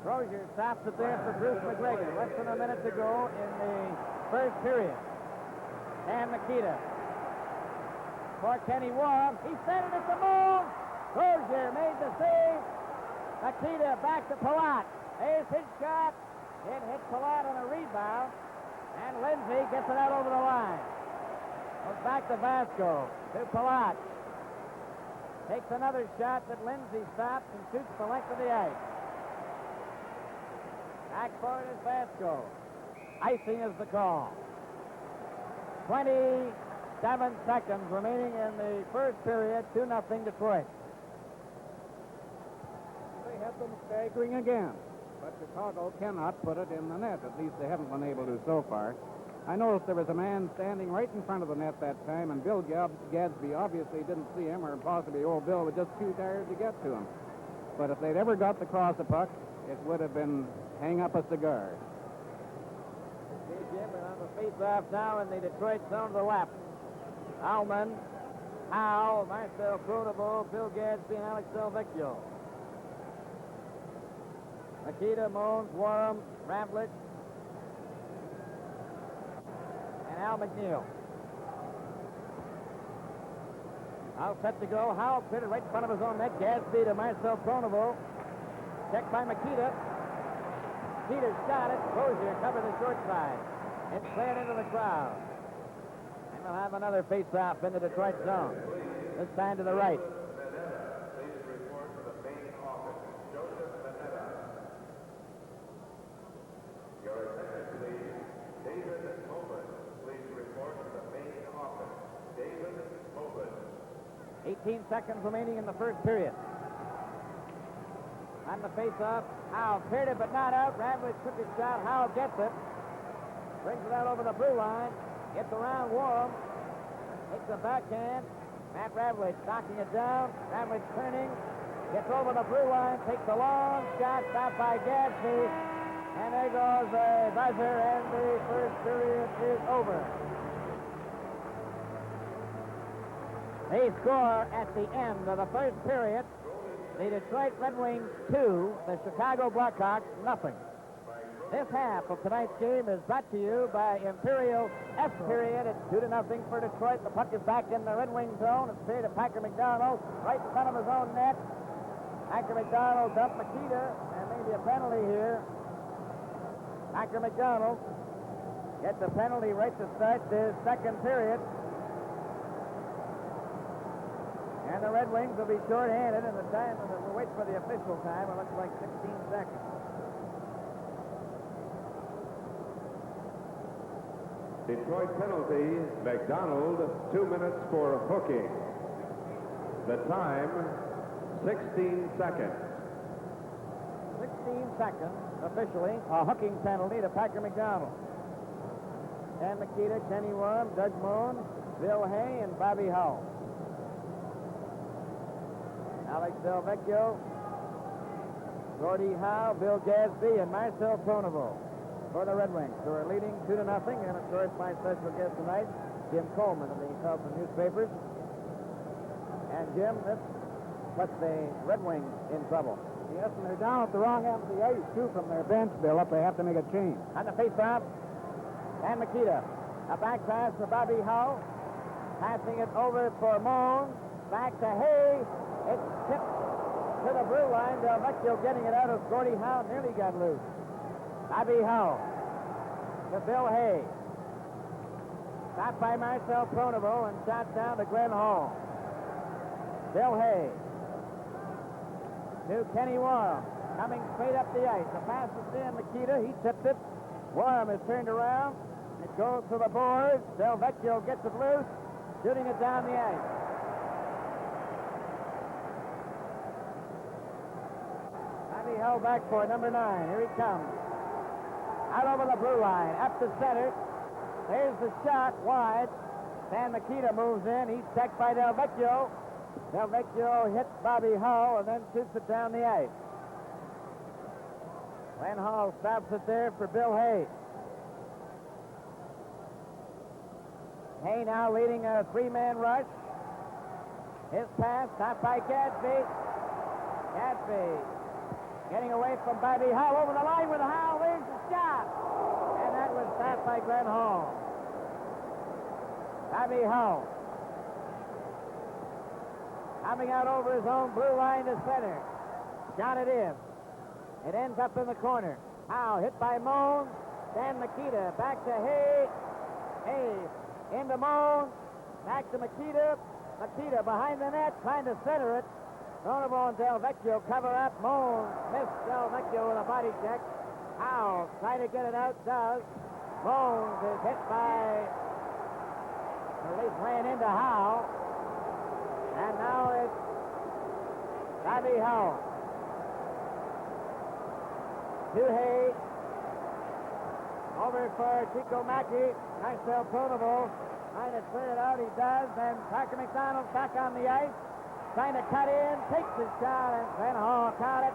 A: Crozier stops it there for Bruce McGregor. Less than a minute to go in the first period. Dan Makita. For Kenny Warren. He sent it at the moon. Crozier made the save. Makita back to Palat. There's his shot. It hit Palat on a rebound. And Lindsay gets it out over the line. Goes back to Vasco. To Palat. Takes another shot that Lindsay stops and shoots the length of the ice. Back for it is Vasco. Icing is the call. 27 seconds remaining in the first period. 2-0 Detroit.
B: They have them staggering again, but Chicago cannot put it in the net. At least they haven't been able to so far. I noticed there was a man standing right in front of the net that time, and Bill Gadsby obviously didn't see him, or possibly old Bill was just too tired to get to him. But if they'd ever got across the puck, it would have been hang up a cigar.
A: Jim, and on the face-off now in the Detroit zone to the left. Alman, Howe, Marcel Pronovo, Bill Gadsby, and Alex Del Vecchio. Makita, Mones, Warren, Ravlich, and Al McNeil. All set to go. Howe cleared it right in front of his own net. Gadsby to Marcel Pronovo. Checked by Makita. Peter shot it. Crozier covered the short side. It's cleared into the crowd. And we'll have another face-off in the Detroit zone. This time to the right.
C: Please report to the main office. Joseph Manetta. Your attention, please. David Moblin. Please report to the main office. David Moblin.
A: 18 seconds remaining in the first period. On the face-off, Howe cleared it but not out. Ravlich took his shot. Howe gets it. Brings it out over the blue line. Gets around Warren. Takes a backhand. Matt Ravlich knocking it down. Ravlich turning. Gets over the blue line. Takes a long shot. Stopped by Gadsby. And there goes the buzzer, and the first period is over. They score at the end of the first period. The Detroit Red Wings 2, the Chicago Blackhawks 0. This half of tonight's game is brought to you by Imperial F period. It's 2-0 for Detroit. The puck is back in the Red Wing zone. It's clear to Packer McDonald right in front of his own net. Packer McDonald dumped Makita, and maybe a penalty here. Packer McDonald gets a penalty right to start the second period. And the Red Wings will be short-handed, and the time, we'll wait for the official time. It looks like 16 seconds.
C: Detroit penalty, McDonald, 2 minutes for hooking. The time, 16 seconds.
A: 16 seconds, officially, a hooking penalty to Packer McDonald. Dan Makita, Kenny Worm, Doug Moon, Bill Hay, and Bobby Hull. Alex Del Vecchio, Gordie Howe, Bill Gadsby, and Marcel Pronovo for the Red Wings, who are leading 2-0. And, of course, my special guest tonight, Jim Coleman of the Tulsa newspapers. And, Jim, this puts the Red Wings in trouble.
B: Yes, and they're down at the wrong end of the ice, too, from their bench, Bill, if they have to make a change.
A: On the face-off, Dan Makita. A back pass for Bobby Hull. Passing it over for Moan. Back to Hay. It's tipped to the blue line. Del Vecchio getting it out of Gordie Howe. Nearly got loose. Bobby Hull to Bill Hay. Stopped by Marcel Pronovo and shot down to Glenn Hall. Bill Hay to Kenny Warham. Coming straight up the ice. The pass is in Makita. He tipped it. Warham is turned around. It goes to the boards. Del Vecchio gets it loose, shooting it down the ice. Bobby held back for number 9. Here he comes. Out over the blue line, up to center. There's the shot, wide. Dan Makita moves in. He's checked by Del Vecchio. Del Vecchio hits Bobby Hull and then shoots it down the ice. Glenn Hall stops it there for Bill Hay. Hay now leading a 3-man rush. His pass, stopped by Gadsby. Gadsby getting away from Bobby Hull over the line with Hull. There's the shot. And that was stopped by Glenn Hall. Bobby Hull coming out over his own blue line to center. Shot it in. It ends up in the corner. Howe hit by Moan. Dan Makita back to Hay. Hay into Moan. Back to Makita. Makita behind the net trying to center it. Pronovo and Del Vecchio cover up. Moan missed Del Vecchio with a body check. Howe trying to get it out, does. Moan is hit by, or at least ran into Howe. And now it's Bobby Hull. To Hay. Over for Chico Mackey. Marcel Pronovo trying to clear it out. He does. And Packer McDonald back on the ice. Trying to cut in. Takes his shot. And Glenn Hall caught it.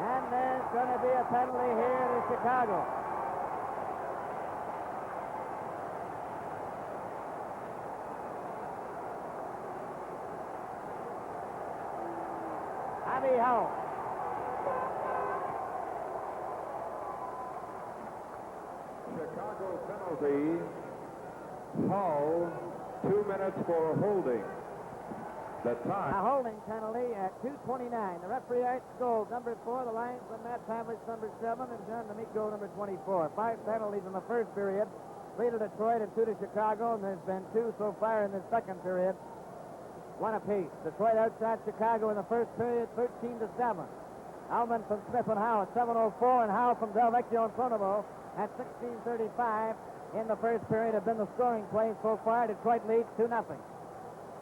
A: And there's going to be a penalty here to Chicago. Bobby Hull.
C: Chicago penalty. Hull, 2 minutes for holding. The time.
A: A holding penalty at 2:29. The referee Art Gold, number 4. The linesman Matt Pavlich, number 7, and John D'Amico, number 24. 5 penalties in the first period. 3 to Detroit and 2 to Chicago, and there's been 2 so far in the second period. 1 apiece. Detroit outshot Chicago in the first period, 13-7. Alman from Smith and Howe at 7:04, and Howe from Del Vecchio and Pronovo at 16:35 in the first period have been the scoring plays so far. Detroit leads 2-0.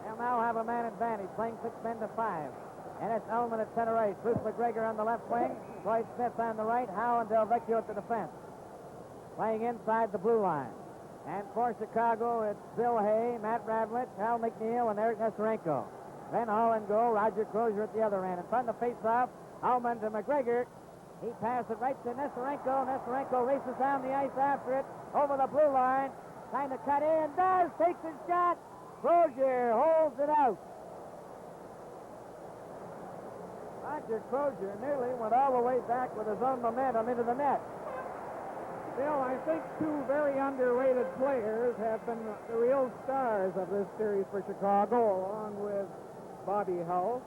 A: They'll now have a man advantage, playing 6 men to 5. And it's Ullman at center ice. Bruce McGregor on the left wing. Troy Smith on the right. Howe and Del Vecchio at the defense. Playing inside the blue line. And for Chicago, it's Bill Hay, Matt Ravlich, Hal McNeil, and Eric Nestorenko. Then Hall and goal. Roger Crozier at the other end. And from the face-off, Ullman to McGregor. He passed it right to Nestorenko. Nestorenko races down the ice after it. Over the blue line. Trying to cut in. Does. Takes his shot. Crozier holds it out. Roger Crozier nearly went all the way back with his own momentum into the net.
B: Bill, I think two very underrated players have been the real stars of this series for Chicago, along with Bobby Hull.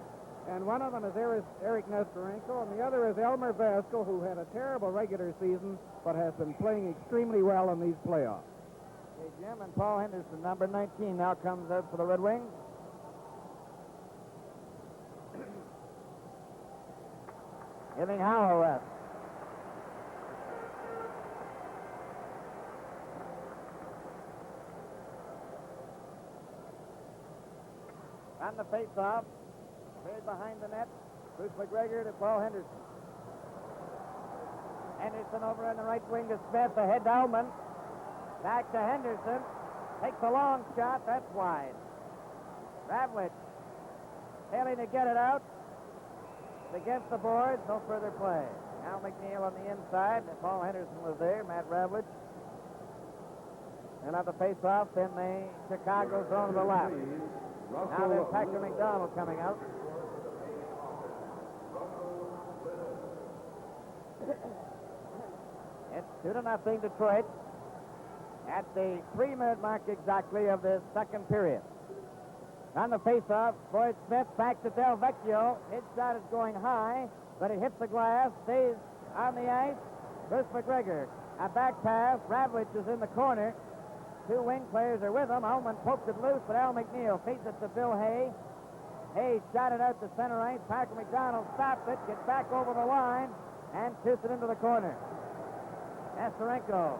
B: And one of them is Eric Nestorenko, and the other is Elmer Vesco, who had a terrible regular season, but has been playing extremely well in these playoffs.
A: Okay, Jim, and Paul Henderson, number 19, now comes out for the Red Wings. Giving Howe a rest. On the face-off, cleared behind the net, Bruce McGregor to Paul Henderson. Henderson over on the right wing to Smith, ahead to Ullman. Back to Henderson, takes a long shot, that's wide. Ravlich failing to get it out. It's against the boards, no further play. Al McNeil on the inside, Paul Henderson was there, Matt Ravlich. And on the face-off in the Chicago zone to the left. Now there's Patrick McDonald coming out. It's 2-0 Detroit at the 3-minute mark exactly of the second period. On the face-off, Floyd Smith back to Del Vecchio. His shot is going high, but it hits the glass, stays on the ice. Bruce McGregor, a back pass. Ravlich is in the corner. Two wing players are with him. Ullman poked it loose, but Al McNeil feeds it to Bill Hay. Hay shot it out to center ice. Patrick McDonald stops it, gets back over the line, and shoots it into the corner. Nestorenko.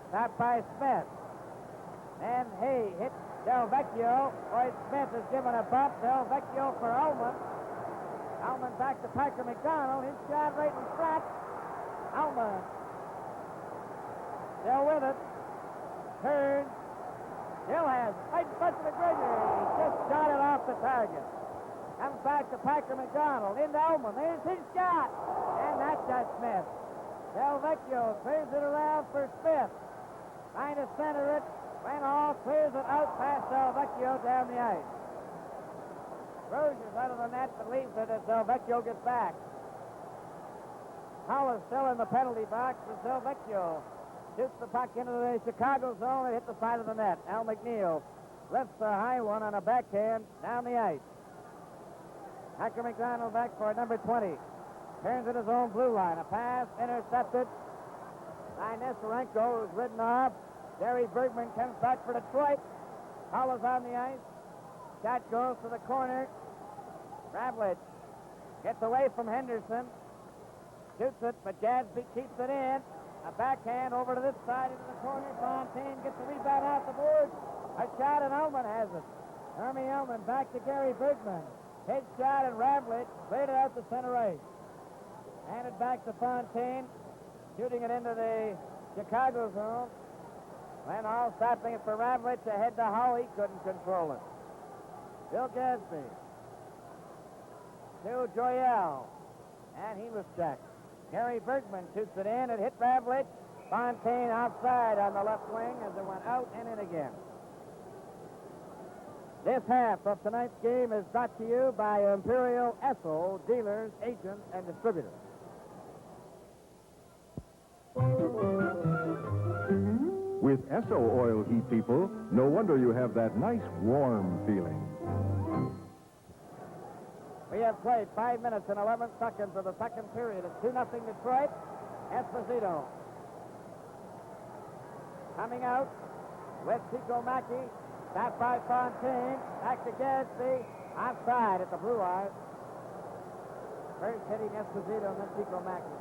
A: Stopped by Smith. And Hay hits Del Vecchio. Floyd Smith is given a bump. Del Vecchio for Ullman. Ullman back to Patrick McDonald. His shot right in front. Ullman still with it. Turns. Still has it. Right in front of McGregor. He just shot it off the target. Comes back to Patrick McDonald. Into Ullman. There's his shot. And that's that Smith. Del Vecchio clears it around for Smith. Trying to center it. Randall clears it out past Del Vecchio down the ice. Rogers out of the net, but leaves it as Del Vecchio gets back. Hull is still in the penalty box as Del Vecchio shoots the puck into the Chicago zone and hit the side of the net. Al McNeil lifts the high one on a backhand down the ice. Patrick McDonald back for number 20. Turns at his own blue line. A pass intercepted by Nestorenko, who's ridden off. Gary Bergman comes back for Detroit. Hull is on the ice. Shot goes to the corner. Ravlich gets away from Henderson. Shoots it, but Gadsby keeps it in. A backhand over to this side into the corner. Fontaine gets the rebound off the board. A shot, and Ullman has it. Hermie Ullman back to Gary Bergman. Hit shot, and Ravlich cleared it out to center ice. Handed back to Fontaine. Shooting it into the Chicago zone. Went all stopping it for Ravlich ahead to Hull. He couldn't control it. Bill Gadsby to Joyelle. And he was checked. Gary Bergman shoots it in. It hit Ravlich. Fontaine offside on the left wing as it went out and in again. This half of tonight's game is brought to you by Imperial Esso dealers, agents, and distributors.
D: With Esso oil heat, people, no wonder you have that nice warm feeling.
A: We have played 5 minutes and 11 seconds of the second period. It's 2-0 Detroit. Esposito coming out with Chico Mackey. Stopped by Fontaine. Back to Gadsby. Offside at the blue line. First hitting Esposito and then Chico Mackey.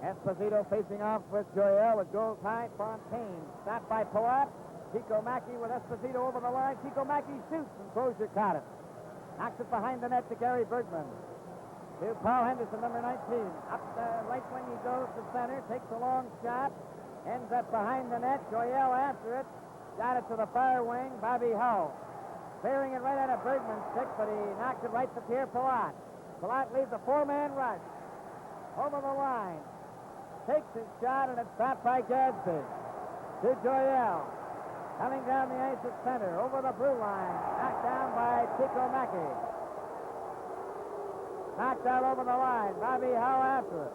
A: Esposito facing off with Joyelle. It goes high. Fontaine stopped by Palat. Chico Mackey with Esposito over the line. Chico Mackey shoots and Crozier caught it. Knocks it behind the net to Gary Bergman. To Paul Henderson, number 19. Up the right wing he goes to center. Takes a long shot. Ends up behind the net. Joyelle after it. Got it to the far wing. Bobby Hull. Clearing it right out of Bergman's stick, but he knocked it right to Pierre Palat. Palat leaves a four-man rush. Over the line. Takes his shot, and it's stopped by Gadsby. To Joyelle. Coming down the ice at center, over the blue line, knocked down by Chico Mackey. Knocked out over the line, Bobby Howe after it.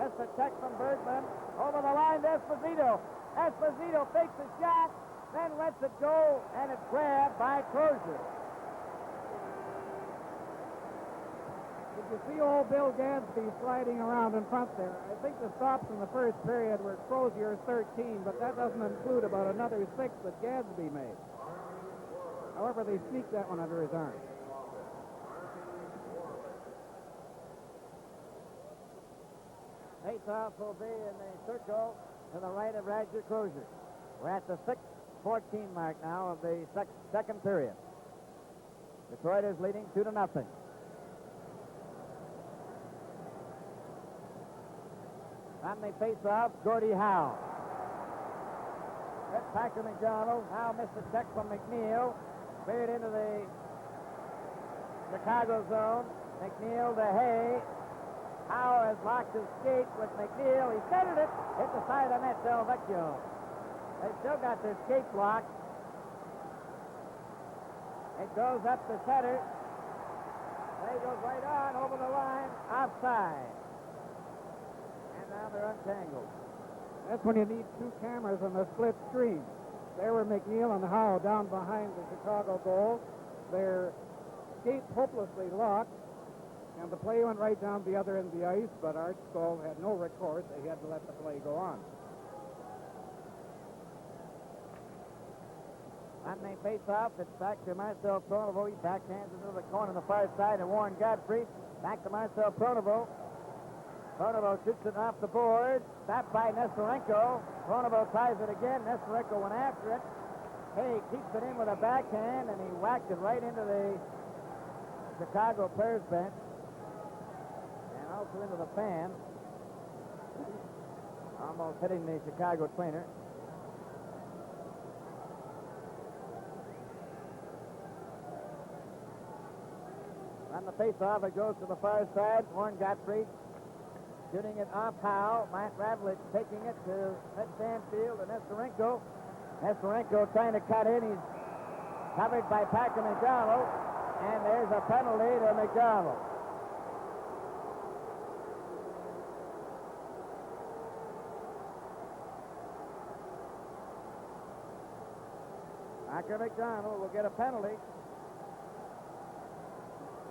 A: Missed a check from Bergman, over the line to Esposito. Esposito fakes the shot, then lets it go, and it's grabbed by Crozier.
B: Did you see old Bill Gadsby sliding around in front there? I think the stops in the first period were Crozier's 13, but that doesn't include about another 6 that Gadsby made. However, they sneaked that one under his arm.
A: Face-off will be in the circle to the right of Roger Crozier. We're at the 6:14 mark now of the second period. Detroit is leading 2-0. On the face-off, Gordie Howe. That's Packer McDonald. Howe missed a check from McNeil. Cleared into the Chicago zone. McNeil to Hay. Howe has locked his skate with McNeil. He centered it. Hit the side of the net, Del Vecchio. They've still got their skate blocked. It goes up the center. Play goes right on over the line. Offside. And now they're untangled.
B: That's when you need 2 cameras on the split screen. There were McNeil and Howe down behind the Chicago goal. Their skates hopelessly locked. And the play went right down the other end of the ice, but Art Skoll had no recourse. He had to let the play go on.
A: On the face-off, it's back to Marcel Pronovo. He backhands into the corner on the far side, and Warren Godfrey back to Marcel Pronovo. Pronovo shoots it off the board. Stopped by Nestorenko. Pronovo tries it again. Nestorenko went after it. Hay keeps it in with a backhand, and he whacked it right into the Chicago players' bench. And also into the fan. Almost hitting the Chicago trainer. On the face-off, it goes to the far side. Warren Godfrey shooting it off Howe. Matt Ravlich taking it to Ed Stanfield and Nestorenko. Nestorenko trying to cut in. He's covered by Packer McDonald. And there's a penalty to McDonald. Packer McDonald will get a penalty.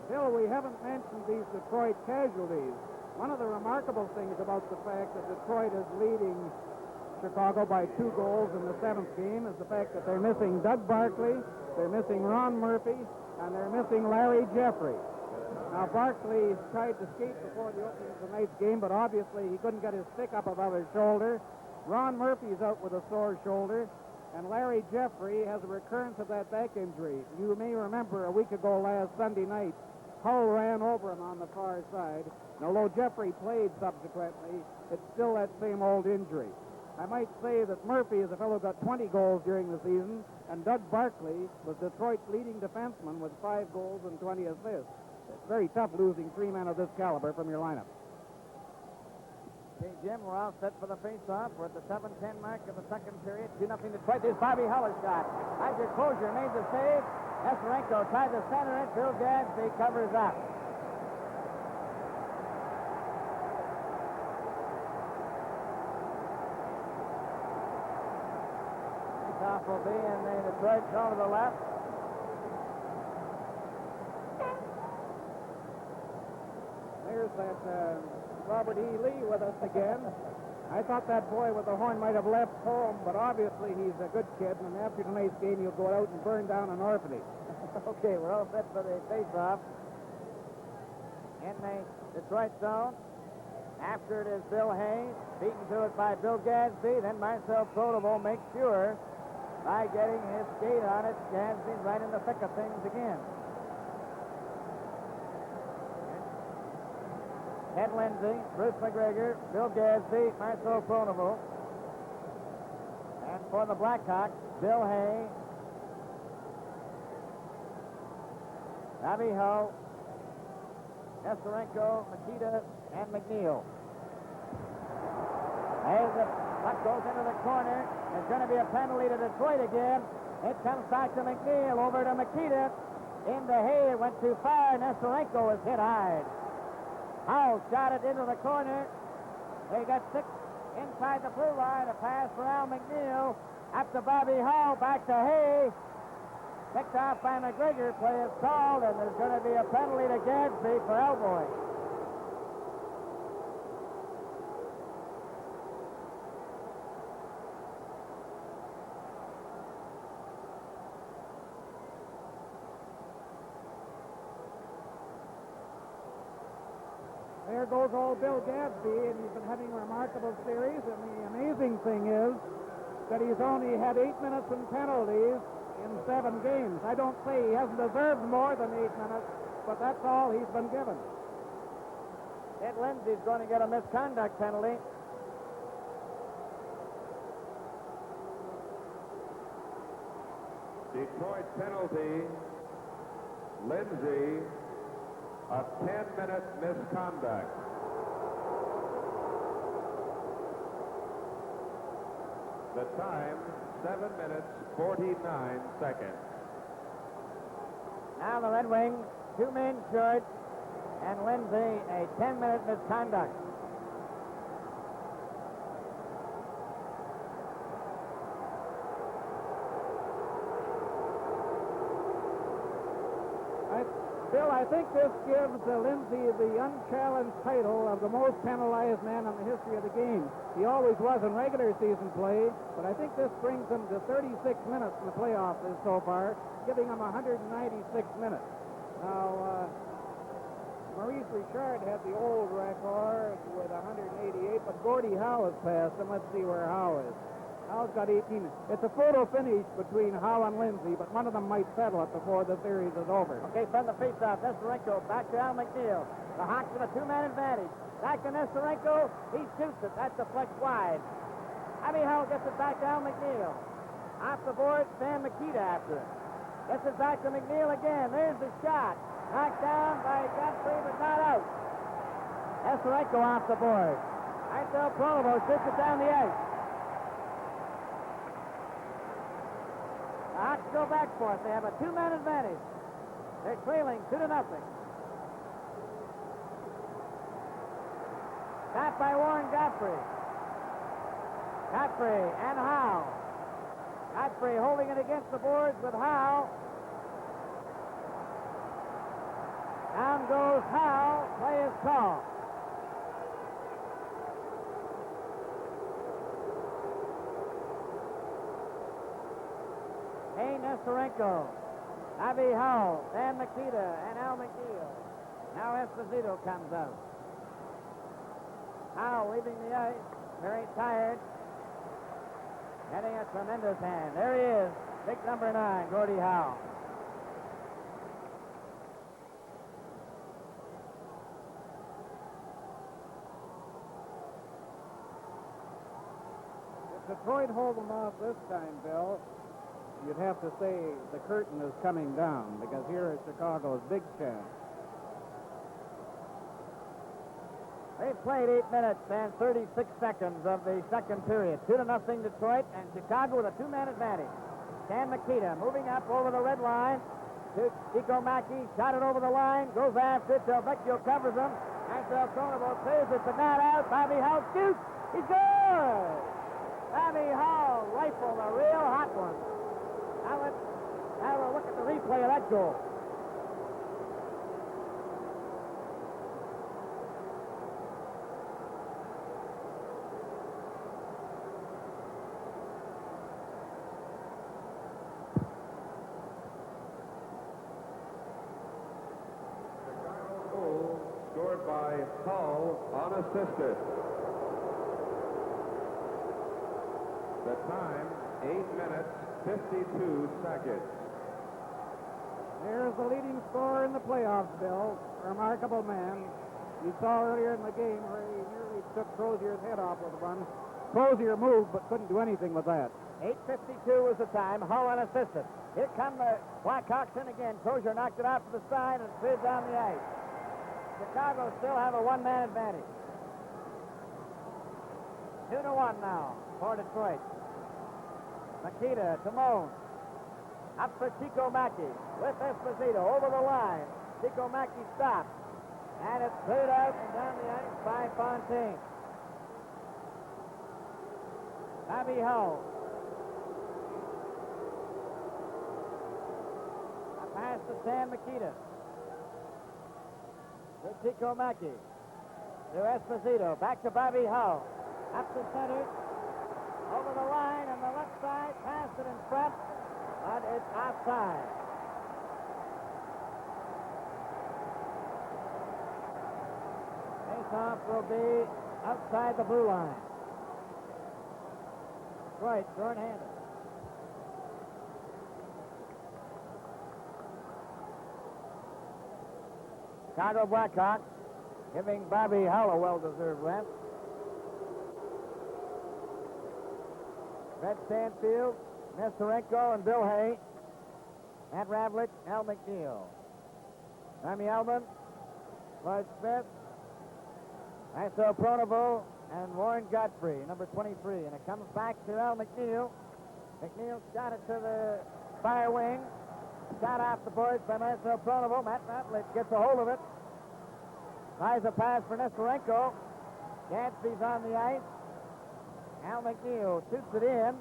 B: Bill, we haven't mentioned these Detroit casualties. One of the remarkable things about the fact that Detroit is leading Chicago by 2 goals in the 7th game is the fact that they're missing Doug Barkley, they're missing Ron Murphy, and they're missing Larry Jeffrey. Now, Barkley tried to skate before the opening of tonight's game, but obviously he couldn't get his stick up above his shoulder. Ron Murphy's out with a sore shoulder, and Larry Jeffrey has a recurrence of that back injury. You may remember a week ago last Sunday night, Hull ran over him on the far side. And although Jeffrey played subsequently, it's still that same old injury. I might say that Murphy is a fellow who got 20 goals during the season, and Doug Barkley was Detroit's leading defenseman with 5 goals and 20 assists. It's very tough losing 3 men of this caliber from your lineup.
A: Okay, Jim, we're all set for the face-off. We're at the 7:10 mark of the second period. 2-0 Detroit. There's Bobby Huller's shot. Roger Crozier made the save. Nestorenko tried to center it. Bill Gadsby covers up. Face-off will be in the Detroit zone to the left.
B: There's that Robert E. Lee with us again. I thought that boy with the horn might have left home, but obviously he's a good kid, and after tonight's game he'll go out and burn down an orphanage.
A: Okay, we're all set for the face-off. In the Detroit zone. After it is Bill Hayes, beaten to it by Bill Gadsby. Then Marcel Pronovo makes sure by getting his skate on it. Gadsby's right in the thick of things again. Ed Lindsay, Bruce McGregor, Bill Gadsby, Marcel Pronovo. And for the Blackhawks, Bill Hay, Bobby Hull, Nestorenko, Makita, and McNeil. There's a Puck goes into the corner. There's going to be a penalty to Detroit again. It comes back to McNeil, over to Makita. Into Hay, it went too far. Nestorenko was hit hard. Howe shot it into the corner. They got 6 inside the blue line. A pass for Al McNeil. Up to Bobby Howe, back to Hay. Picked off by McGregor. Play is called, and there's going to be a penalty to Gadsby for elbowing.
B: There goes old Bill Gadsby, and he's been having a remarkable series, and the amazing thing is that he's only had 8 minutes in penalties in 7 games. I don't say he hasn't deserved more than 8 minutes, but that's all he's been given.
A: Ed Lindsay's going to get a misconduct penalty.
C: Detroit penalty, Lindsay, a 10-minute misconduct. The time, 7 minutes, 49 seconds.
A: Now the Red Wings, 2 men short, and Lindsay, a 10-minute misconduct.
B: Bill, I think this gives Lindsay the unchallenged title of the most penalized man in the history of the game. He always was in regular season play, but I think this brings him to 36 minutes in the playoffs so far, giving him 196 minutes. Now, Maurice Richard had the old record with 188, but Gordie Howe has passed him. Let's see where Howe is. Howe's got 18. It's a photo finish between Howe and Lindsay, but one of them might settle it before the series is over.
A: Okay, from the faceoff, Nestorenko back to Al McNeil. The Hawks with a 2-man advantage. Back to Nestorenko. He shoots it. That's deflects wide. Abby Howe gets it back to Al McNeil. Off the board, Sam Makita after it. Gets it back to McNeil again. There's the shot. Knocked down by Godfrey, but not out. Nestorenko off the board. Marcel Pronovo shoots it down the ice. The Hawks go back for it. They have a 2-man advantage. They're trailing 2-0. Shot by Warren Godfrey. Godfrey and Howe. Godfrey holding it against the boards with Howe. Down goes Howe. Play is called. Hey, Nestorenko, Abby Howe, Dan Makita, and Al McNeil. Now Esposito comes out. Howe leaving the ice, very tired. Getting a tremendous hand. There he is, big number 9, Gordie Howe.
B: If Detroit hold them off this time, Bill, you'd have to say the curtain is coming down, because here is Chicago's big chance.
A: They've played 8 minutes and 36 seconds of the second period. 2-0 Detroit, and Chicago with a 2-man advantage. Stan Makita moving up over the red line to Chico Mackey. Shot it over the line, goes after it. Delvecchio covers him. Marcel Pronovo saves it, but not out. Bobby Howe shoots. He's good. Bobby Howe rifled a real hot one. Now let's have a look at the replay of that goal.
C: Goal scored by Hull unassisted. The time, 8 minutes, 52 seconds.
B: There's the leading scorer in the playoffs, Bill. Remarkable man. You saw earlier in the game where he nearly took Crozier's head off with one. Crozier moved but couldn't do anything with that.
A: 8:52 was the time. Hull unassisted. Here come the Blackhawks in again. Crozier knocked it out to the side and slid down the ice. Chicago still have a 1-man advantage. 2-1 now for Detroit. Makita to Moan. Up for Chico Mackey with Esposito over the line. Chico Mackey stops. And it's cleared out and down the ice by Fontaine. Bobby Hull. A pass to Sam Makita. To Chico Mackey. To Esposito. Back to Bobby Hull. Up the center. Over the line on the left side. Passed it in front. But it's outside. Face-off will be outside the blue line. Right, short-handed. Chicago Blackhawks giving Bobby Hull a well-deserved rest. Red Stanfield, Nestorenko, and Bill Hay. Matt Ravlich, Al McNeil. Remy Elman, Lloyd Smith, Marcel Pronovo, and Warren Godfrey, number 23. And it comes back to Al McNeil. McNeil shot it to the fire wing. Shot off the boards by Marcel Pronovo. Matt Ravlich gets a hold of it. Tries a pass for Nestorenko. Gadsby's on the ice. Al McNeil shoots it in.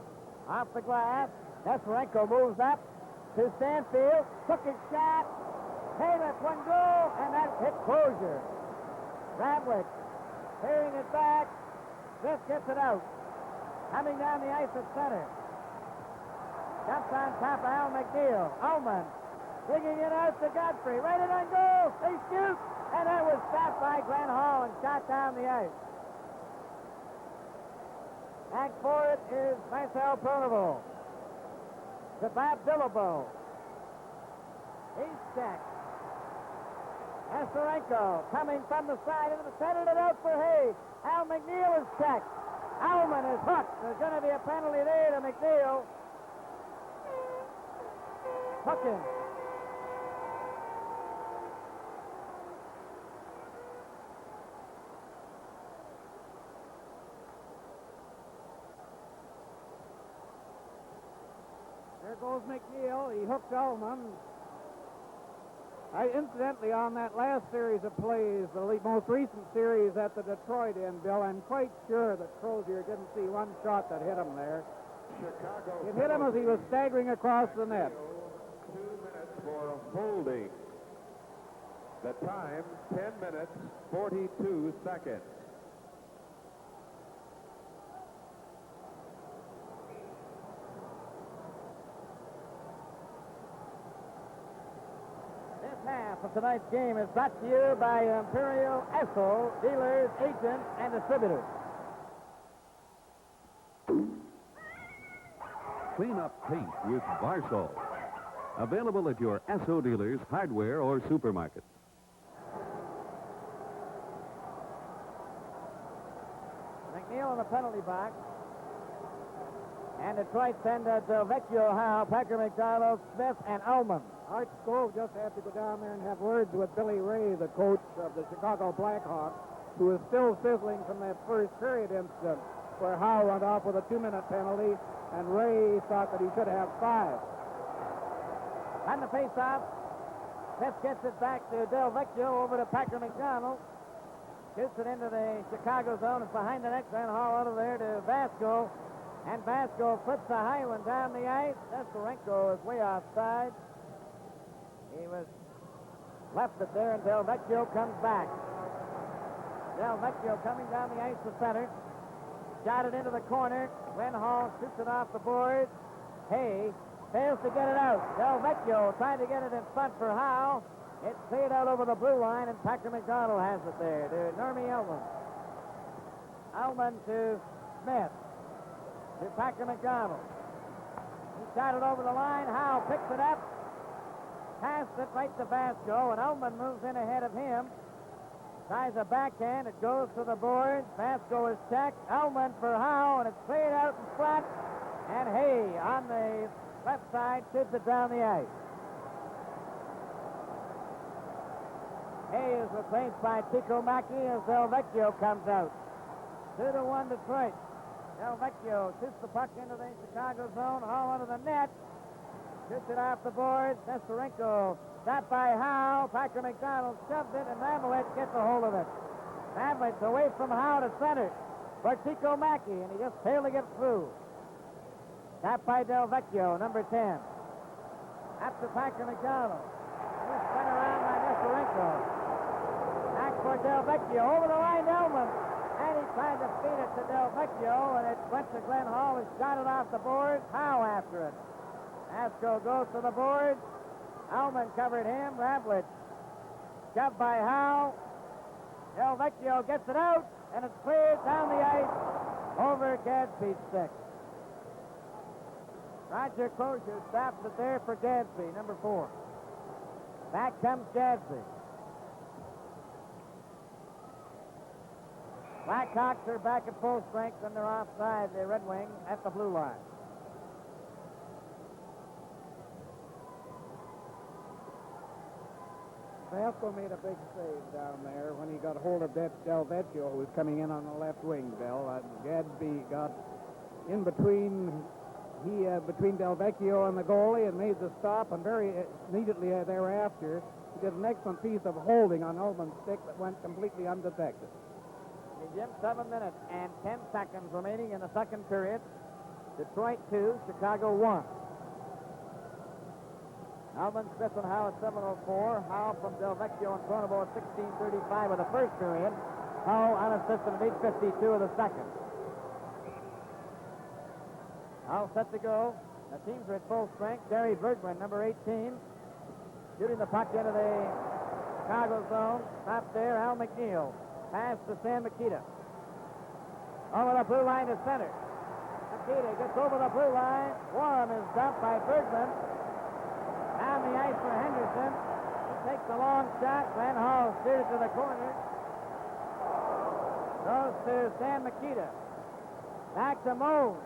A: Off the glass. Nestorenko moves up to Stanfield. Took his shot. Hey, that's one goal. And that hit Crozier. Ravlich clearing it back. Smith gets it out. Coming down the ice at center. Jumps on top of Al McNeil. Ullman digging it out to Godfrey. Right it on goal. They shoot. And that was stopped by Glenn Hall and shot down the ice. Back for it is Marcel Pronovo. To Bob Dillabo. He's checked. Nestorenko coming from the side into the center it out for Hay. Al McNeil is checked. Alman is hooked. There's going to be a penalty there to McNeil. Hooking.
B: There goes McNeil. He hooked Ullman. Incidentally, on that last series of plays, the most recent series at the Detroit end, Bill, I'm quite sure that Crozier didn't see one shot that hit him there.
C: Chicago.
B: It hit him as he was staggering across the net.
C: 2 minutes for holding. The time, 10 minutes, 42 seconds.
A: Half of tonight's game is brought to you by Imperial Esso, dealers, agents, and distributors.
E: Clean up paint with Varsol. Available at your Esso dealers, hardware, or supermarket.
A: McNeil in the penalty box. And Detroit send Vecchio, Howe, Packer McDonald, Smith, and Ullman.
B: Art Skov just had to go down there and have words with Billy Ray, the coach of the Chicago Blackhawks, who is still sizzling from that first period incident where Howe went off with a 2-minute penalty, and Ray thought that he should have 5.
A: On the face-off, Smith gets it back to Del Vecchio over to Packer McDonald. Shoots it into the Chicago zone. It's behind the net. Glenn Hall out of there to Vasco. And Vasco flips a high one down the ice. Nestorenko is way offside. He was left it there and Del Vecchio comes back. Del Vecchio coming down the ice to center. Shot it into the corner. Glenn Hall shoots it off the board. Hay fails to get it out. Del Vecchio trying to get it in front for Howe. It's cleared out over the blue line, and Packer McDonald has it there to Normie Ullman. Ullman to Smith. To Packer McDonald. He shot it over the line. Howe picks it up. Passed it right to Vasco, and Ullman moves in ahead of him. Tries a backhand. It goes to the board. Vasco is checked. Ullman for Howe, and it's cleared out in front. And Hay on the left side shoots it down the ice. Hay is replaced by Chico Mackey as Del Vecchio comes out. 2-1 Detroit. Delvecchio shoots the puck into the Chicago zone, all under the net. Shoots it off the boards. Nestorenko stopped by Howe. Packer McDonald shoved it, and Ravlich gets a hold of it. Ravlich away from Howe to center for Chico Mackey, and he just failed to get through. Tapped by Delvecchio, number 10. Up to Packer McDonald. He's spun around by Nestorenko. Back for Delvecchio. Over the line, Elman. And he tried to feed it to Delvecchio, and it went to Glenn Hall, who shot it off the board. Howe after it. Asco goes to the board. Elman covered him. Ravlich shoved by Howe. Delvecchio gets it out, and it's cleared down the ice over Gadsby's stick. Roger Crozier stops it there for Gadsby, number 4. Back comes Gadsby. Blackhawks are back at full strength, and they're offside the Red Wings at the blue line.
B: Vasco made a big save down there when he got hold of Delvecchio, who was coming in on the left wing, Bill. Gadsby got in between between Delvecchio and the goalie and made the stop, and very immediately thereafter, he did an excellent piece of holding on Ullman's stick that went completely undetected.
A: Jim, 7 minutes and 10 seconds remaining in the second period. Detroit 2, Chicago 1. Alvin Smith and Howe at 7:04. Howe from Delvecchio and Pronovo at 16:35 of the first period. Howe unassisted at 8:52 of the second. Howe set to go. The teams are at full strength. Gary Bergman, number 18, shooting the puck into the Chicago zone. Stopped there. Al McNeil. Pass to Sam Makita. Over the blue line to center. Makita gets over the blue line. Warren is dumped by Bergman. Down the ice for Henderson. He takes a long shot. Glenn Hall steers it to the corner. Goes to Sam Makita. Back to Moans.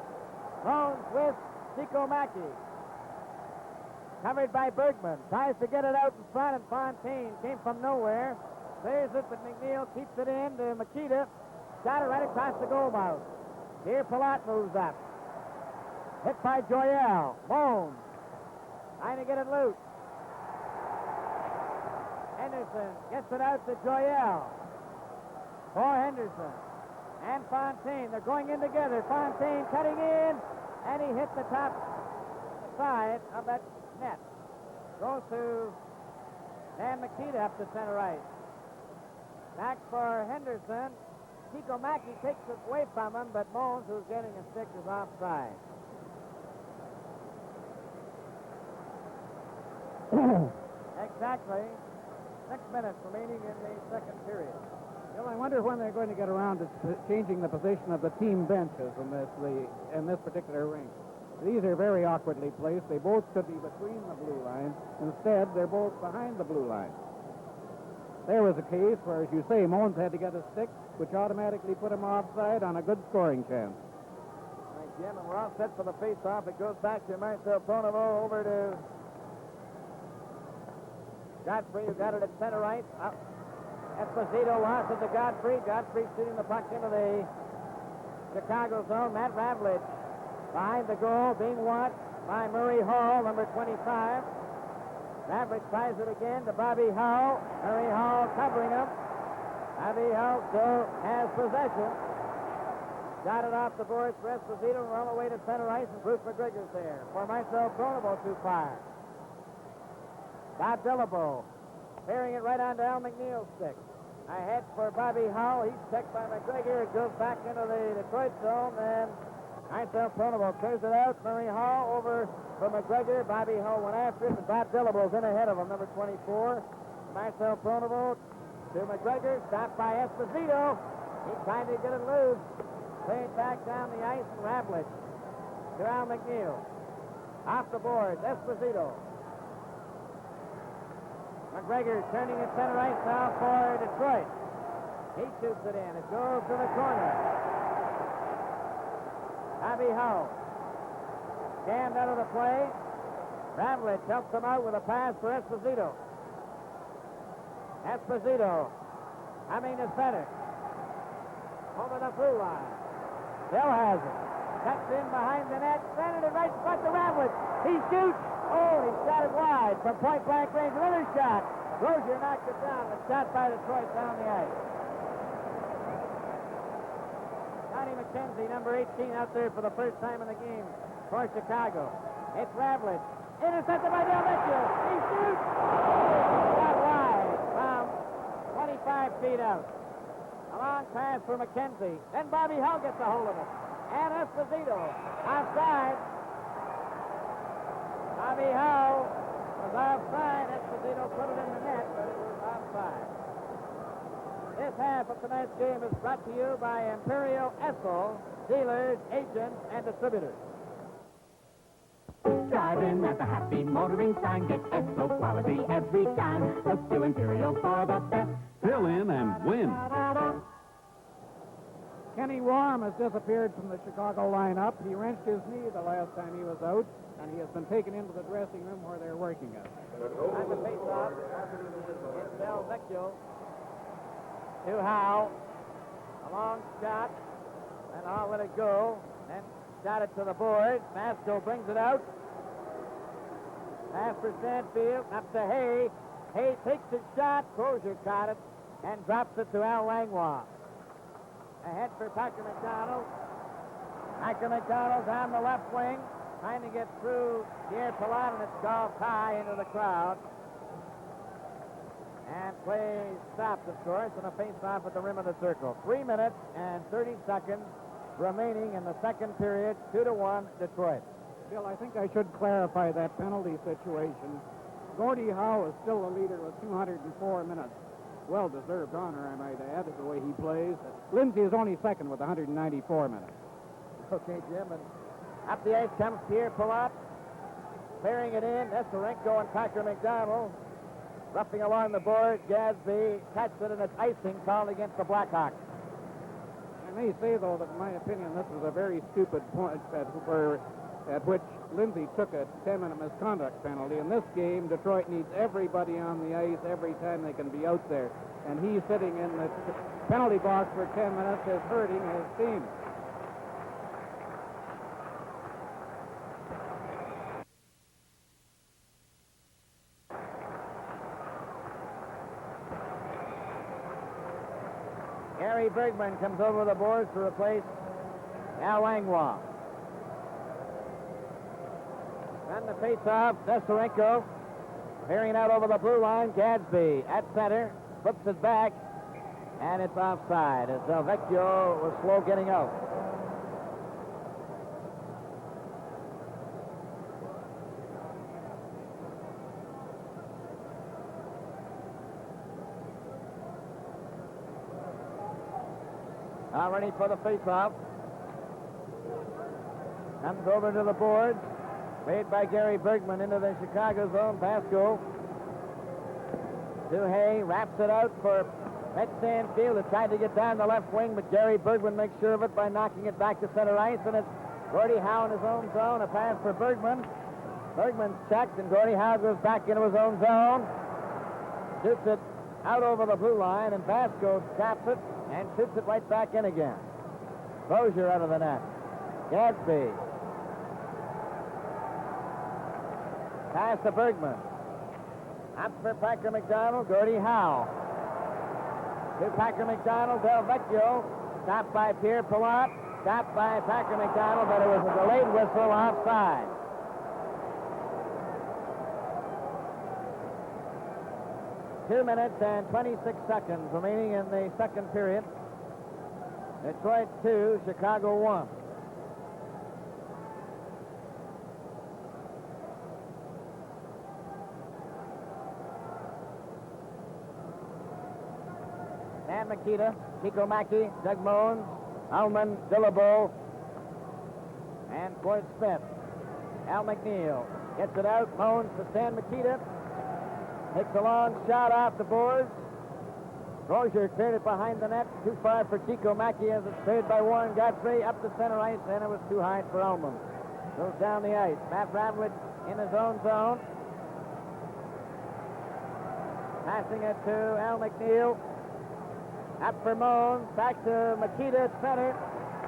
A: Moans with Chico Mackey. Covered by Bergman. Tries to get it out in front, and Fontaine came from nowhere. Clears it, but McNeil keeps it in to Makita. Shot it right across the goal mouth. Here Palat moves up. Hit by Joyelle. Moans. Trying to get it loose. Henderson gets it out to Joyelle. For Henderson. And Fontaine. They're going in together. Fontaine cutting in. And he hit the top side of that net. Goes to Dan Makita up to center ice. Back for Henderson. Chico Mackey takes it away from him, but Moans, who's getting a stick, is offside. Exactly 6 minutes remaining in the second period.
B: Well, I wonder when they're going to get around to changing the position of the team benches in this particular rink. These are very awkwardly placed. They both could be between the blue line. Instead, they're both behind the blue line. There was a case where, as you say, Moans had to get a stick, which automatically put him offside on a good scoring chance.
A: All right, Jim, and we're all set for the face-off. It goes back to Marcel Pronovo over to Godfrey, who got it at center ice. Esposito lost it to Godfrey. Godfrey shooting the puck into the Chicago zone. Matt Ravlich behind the goal, being watched by Murray Hall, number 25. Ravlich tries it again to Bobby Hull. Murray Hall covering him. Bobby Hull still has possession. Got it off the boards for Esposito and run away to center ice, and Bruce McGregor's there. For Marcel Pronovo, 2-5. Bob Dillabo bearing it right onto Al McNeil's stick. Ahead for Bobby Hull. He's checked by McGregor. It goes back into the Detroit zone, and Marcel Pronovo clears it out. Murray Hall over for McGregor. Bobby Hull went after it, and Bob Dillabo's in ahead of him, number 24. Marcel Pronovo to McGregor. Stopped by Esposito. He tried to get it loose. Played back down the ice, and Ravlich to Al McNeil. Off the boards, Esposito. McGregor turning at center ice now for Detroit. He shoots it in. It goes to the corner. Bobby Hull jammed out of the play. Ravlich helps him out with a pass for Esposito. Esposito coming to center. Over the blue line. Still has it. Cuts in behind the net. Centered it right in front of Ravlich. He shoots. Oh, he shot it wide from point-blank range. Another shot. Rozier knocked it down. A shot by Detroit down the ice. Johnny McKenzie, number 18, out there for the first time in the game for Chicago. It's Ravlich. Intercepted by Delvecchio. He shoots. Shot wide from 25 feet out. A long pass for McKenzie. Then Bobby Hull gets a hold of it. And Esposito offside. Bobby Hull was offside. Esposito put it in the net, but it was offside. This half of tonight's game is brought to you by Imperial Esso, dealers, agents, and distributors.
F: Driving at the happy motoring sign, get Esso quality every time. Look to Imperial for the best.
E: Fill in and win.
B: Kenny Warm has disappeared from the Chicago lineup. He wrenched his knee the last time he was out, and he has been taken into the dressing room where they're working at.
A: On the face-off, it's Delvecchio to Howe. A long shot, and I'll let it go. Then shot it to the board. Masco brings it out. Pass for Stanfield, up to Hay. Hay takes his shot. Crozier caught it and drops it to Al Langlois. Ahead for Packer McDonald. Packer McDonald's on the left wing, trying to get through Pierre Palat, and it's golfed high into the crowd. And play stopped, of course, and a face-off at the rim of the circle. 3 minutes and 30 seconds remaining in the second period. 2-1 Detroit.
B: Bill, I think I should clarify that penalty situation. Gordie Howe is still the leader with 204 minutes. Well-deserved honor, I might add, is the way he plays. Lindsay is only second with 194 minutes.
A: Okay, Jim, and up the ice comes Pierre Palat, clearing it in. Nestorenko and Packer McDonald roughing along the board. Gadsby catches it, and it's icing called against the Blackhawks.
B: I may say, though, that in my opinion, this was a very stupid point at which Lindsay took a 10-minute misconduct penalty. In this game, Detroit needs everybody on the ice every time they can be out there. And he's sitting in the penalty box for 10 minutes is hurting his team.
A: Gary Bergman comes over the boards to replace Al Langlois. On the face-off, Nestorenko veering out over the blue line. Gadsby at center, flips it back, and it's offside as Delvecchio was slow getting out. Now ready for the face-off. Comes over to the boards. Made by Gary Bergman into the Chicago zone. Pasco to Hay. Wraps it out for Met Stanfield. It tried to get down the left wing, but Gary Bergman makes sure of it by knocking it back to center ice. And it's Gordie Howe in his own zone. A pass for Bergman. Bergman's checked, and Gordie Howe goes back into his own zone. Shoots it out over the blue line, and Pasco taps it and shoots it right back in again. Crozier out of the net. Gadsby. Pass to Bergman. Up for Packer McDonald. Gordie Howe. To Packer McDonald. Delvecchio. Stopped by Pierre Palat. Stopped by Packer McDonald, but it was a delayed whistle offside. Two minutes and 26 seconds remaining in the second period. Detroit 2, Chicago 1. Sam Makita, Chico Mackey, Doug Moens, Alman, Dillabo, and Ford Smith. Al McNeil gets it out. Moens to Stan Makita. Takes a long shot off the boards. Crozier cleared it behind the net. Too far for Chico Mackey as it's cleared by Warren Godfrey. Up the center ice, and it was too high for Alman. Goes down the ice. Matt Ravlich in his own zone. Passing it to Al McNeil. Up for Moens. Back to Makita at center.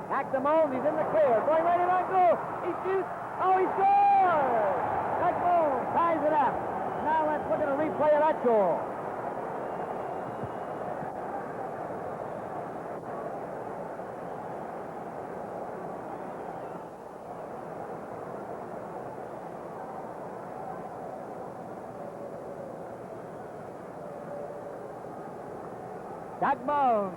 A: Back to Mones. He's in the clear. Going right in on goal. He shoots. Oh, he scores! Doug Mones ties it up. Now let's look at a replay of that goal. Doug Mones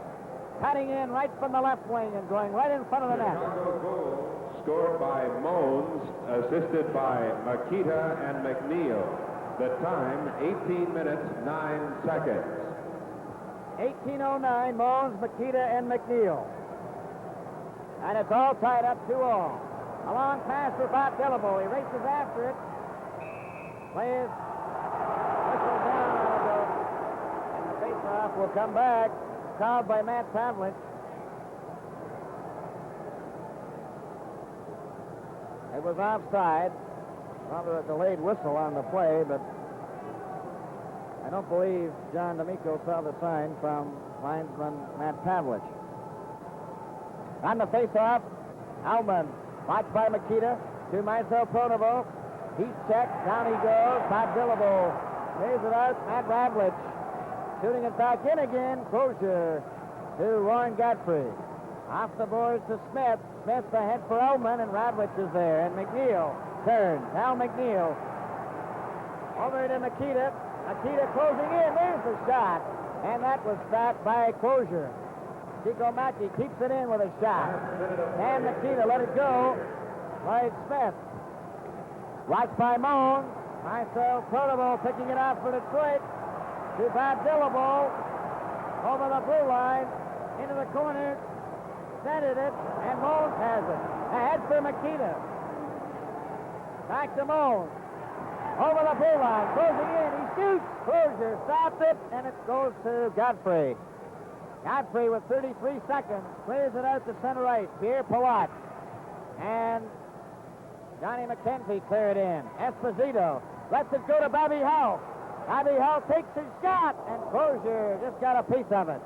A: cutting in right from the left wing and going right in front of the net.
C: Chicago goal scored by Mones, assisted by Makita and McNeil. The time, 18 minutes, 9 seconds.
A: 18:09, Mones, Makita, and McNeil. And it's all tied up 2-all. A long pass for Bob Dillable. He races after it. Plays whistle down. And the face-off will come back. Called by Matt Pavlich. It was offside. Rather a delayed whistle on the play, but I don't believe John D'Amico saw the sign from linesman Matt Pavlich. On the face-off, Alman, watched by Makita, to Marcel Pronovo. He's checked, down he goes. Bob Dillable clears it out. Matt Pavlich shooting it back in again. Crozier to Warren Godfrey. Off the boards to Smith. Smith ahead for Ullman, and Radlich is there. And McNeil turns. Al McNeil over to Makita. Makita closing in. There's the shot. And that was stopped by Crozier. Chico Mackey keeps it in with a shot. And Makita let it go by Smith. Watched by Moan. Marcel Pronovo picking it out for Detroit. To Bob Dillable, over the blue line, into the corner, centered it, and Mones has it. Ahead for Makita. Back to Mones. Over the blue line, closing in, he shoots. Crozier stops it, and it goes to Godfrey. Godfrey with 33 seconds, clears it out to center right. Pierre Palat. And Johnny McKenzie cleared in. Esposito lets it go to Bobby Hull. Bobby Hull takes his shot, and Crozier just got a piece of it.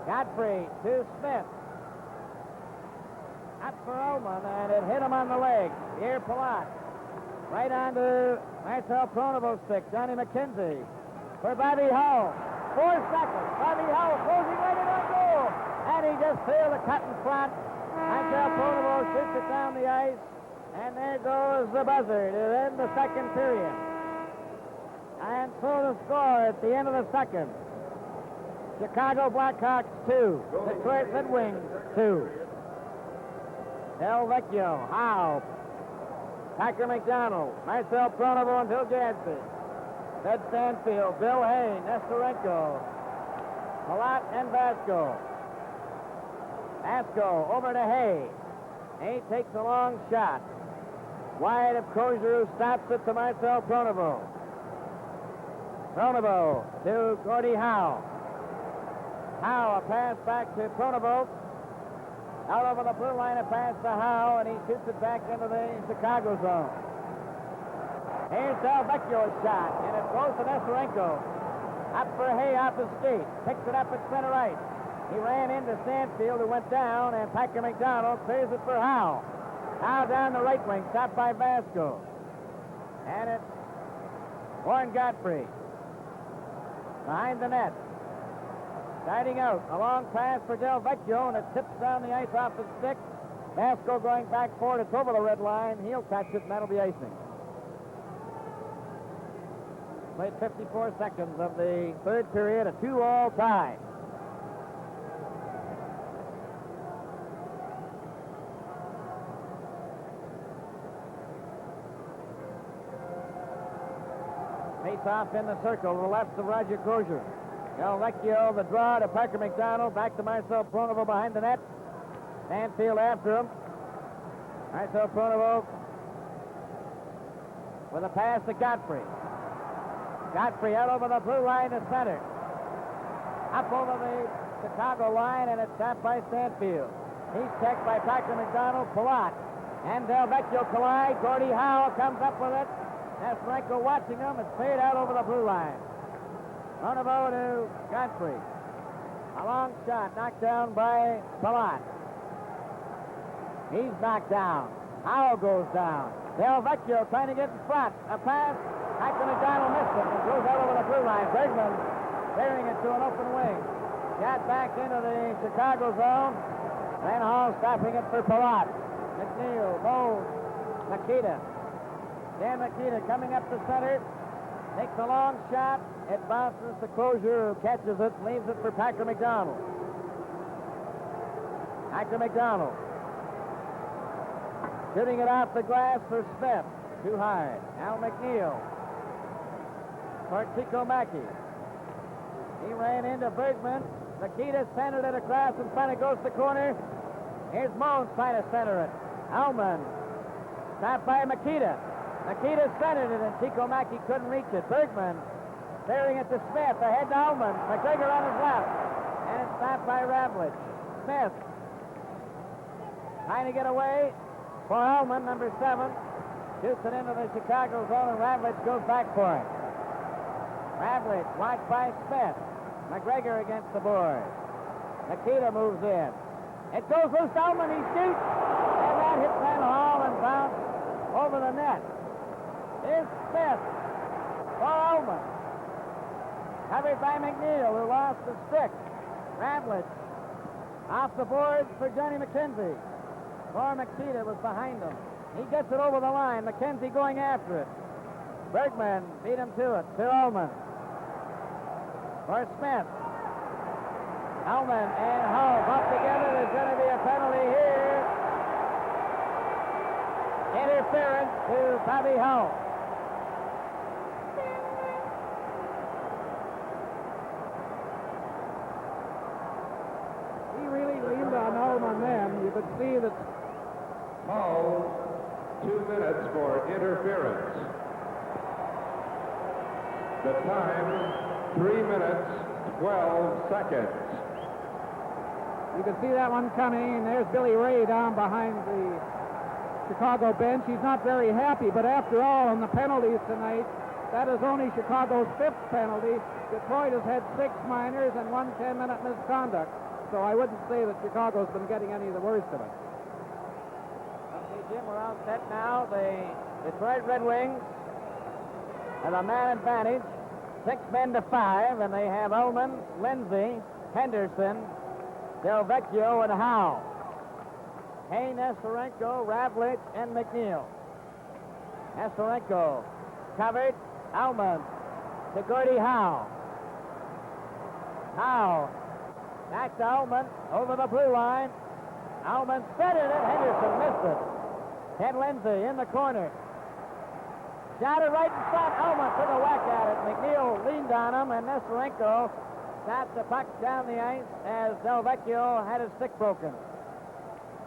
A: Godfrey to Smith. Up for Ullman, and it hit him on the leg. Pierre Palat. Right on to Marcel Pronovo's stick. Johnny McKenzie for Bobby Hull. 4 seconds. Bobby Hull closing right in on goal. And he just failed to cut in front. Marcel Pronovo shoots it down the ice. And there goes the buzzer to end the second period. And so the score at the end of the second. Chicago Blackhawks 2. Detroit Red Wings 2. Del Vecchio, Howe, Packer McDonald, Marcel Pronovo and Bill Gadsby. Ted Stanfield, Bill Hay, Nestorenko, Palat and Vasco. Vasco over to Hay. Hay takes a long shot. Wide of Crozier, who stops it to Marcel Pronovo. Pronovo to Gordie Howe. Howe, a pass back to Pronovo. Out over the blue line, a pass to Howe, and he shoots it back into the Chicago zone. Here's Del Vecchio's shot, and it goes to Nestorenko. Up for Hay off the skate. Picks it up at center right. He ran into Stanfield, who went down, and Packer McDonald clears it for Howe. Howe down the right wing, stopped by Vasco. And it's Warren Godfrey. Behind the net. Guiding out. A long pass for Del Vecchio, and it tips down the ice off the stick. Vasco going back forward. It's over the red line. He'll catch it, and that'll be icing. Played 54 seconds of the third period, a 2-all tie. Face-off in the circle to the left of Roger Crozier. Del Vecchio, the draw to Packer McDonald. Back to Marcel Pronovo behind the net. Stanfield after him. Marcel Pronovo with a pass to Godfrey. Godfrey out over the blue line to center. Up over the Chicago line, and it's tapped by Stanfield. He's checked by Packer McDonald, Palat. And Del Vecchio collide. Gordie Howe comes up with it. Nestorenko watching him. It's cleared out over the blue line. Pronovo to Godfrey. A long shot knocked down by Palat. He's knocked down. Howell goes down. Del Vecchio trying to get in front. A pass. Actor McDonald missed it and goes out over the blue line. Bergman clearing it to an open wing. Got back into the Chicago zone. Van Hall stopping it for Palat. McNeil, Bowles, Makita. Dan Makita coming up the center. Takes a long shot. It bounces to Crozier, who catches it, leaves it for Packer McDonald. Packer McDonald. Shooting it off the glass for Smith. Too high. Al McNeil. For Chico Mackey. He ran into Bergman. Makita centered it across in front. It goes to the corner. Here's Mones trying to center it. Alman. Stopped by Makita. Makita centered it, and Chico Mackey couldn't reach it. Bergman staring at the Smith. Ahead to Alman. McGregor on his left. And it's stopped by Ravlich. Smith trying to get away for Alman, number 7. Shoots it into the Chicago zone, and Ravlich goes back for it. Ravlich watched by Smith. McGregor against the board. Makita moves in. It goes loose. Alman, he shoots. And that hit Van Hall and bounced over the net. Here's Smith for Alman. Covered by McNeil, who lost the stick. Ravlich off the boards for Johnny McKenzie. For Makita was behind him. He gets it over the line. McKenzie going after it. Bergman beat him to it. To Alman. For Smith. Alman and Hull bumped together. There's going to be a penalty here. Interference to Bobby Hull.
B: He really leaned on Alman then. You could see that.
C: Hull, 2 minutes for interference. The time, 3 minutes, 12 seconds.
B: You can see that one coming, and there's Billy Ray down behind the Chicago bench. He's not very happy, but after all, on the penalties tonight, that is only Chicago's 5th penalty. Detroit has had 6 minors and 1 10-minute misconduct. So I wouldn't say that Chicago's been getting any of the worst of it.
A: Okay, Jim, we're all set now. The Detroit Red Wings have a man advantage, 6 men to 5, and they have Ullman, Lindsay, Henderson, Del Vecchio, and Howe. Hay, Nestorenko, Ravlich, and McNeil. Nestorenko covered. Ullman to Gordie Howe. Howe back to Ullman over the blue line. Ullman centered it. Henderson missed it. Ted Lindsay in the corner. Shot it right in front. Ullman took a whack at it. McNeil leaned on him, and Nestorenko shot the puck down the ice as Del Vecchio had his stick broken.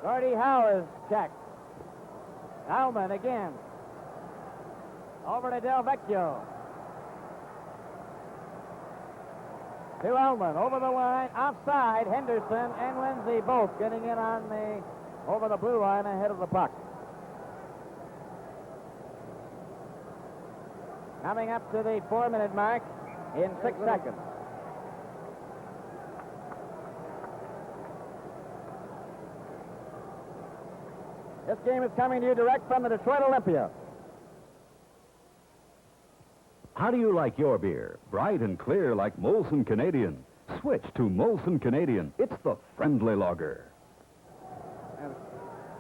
A: Gordie Howe is checked. Ullman again. Over to Del Vecchio. To Ullman, over the line, offside. Henderson and Lindsay both getting in on the over the blue line ahead of the puck. Coming up to the 4-minute mark in 6 seconds. This game is coming to you direct from the Detroit Olympia.
E: How do you like your beer? Bright and clear like Molson Canadian. Switch to Molson Canadian. It's the friendly lager.
B: And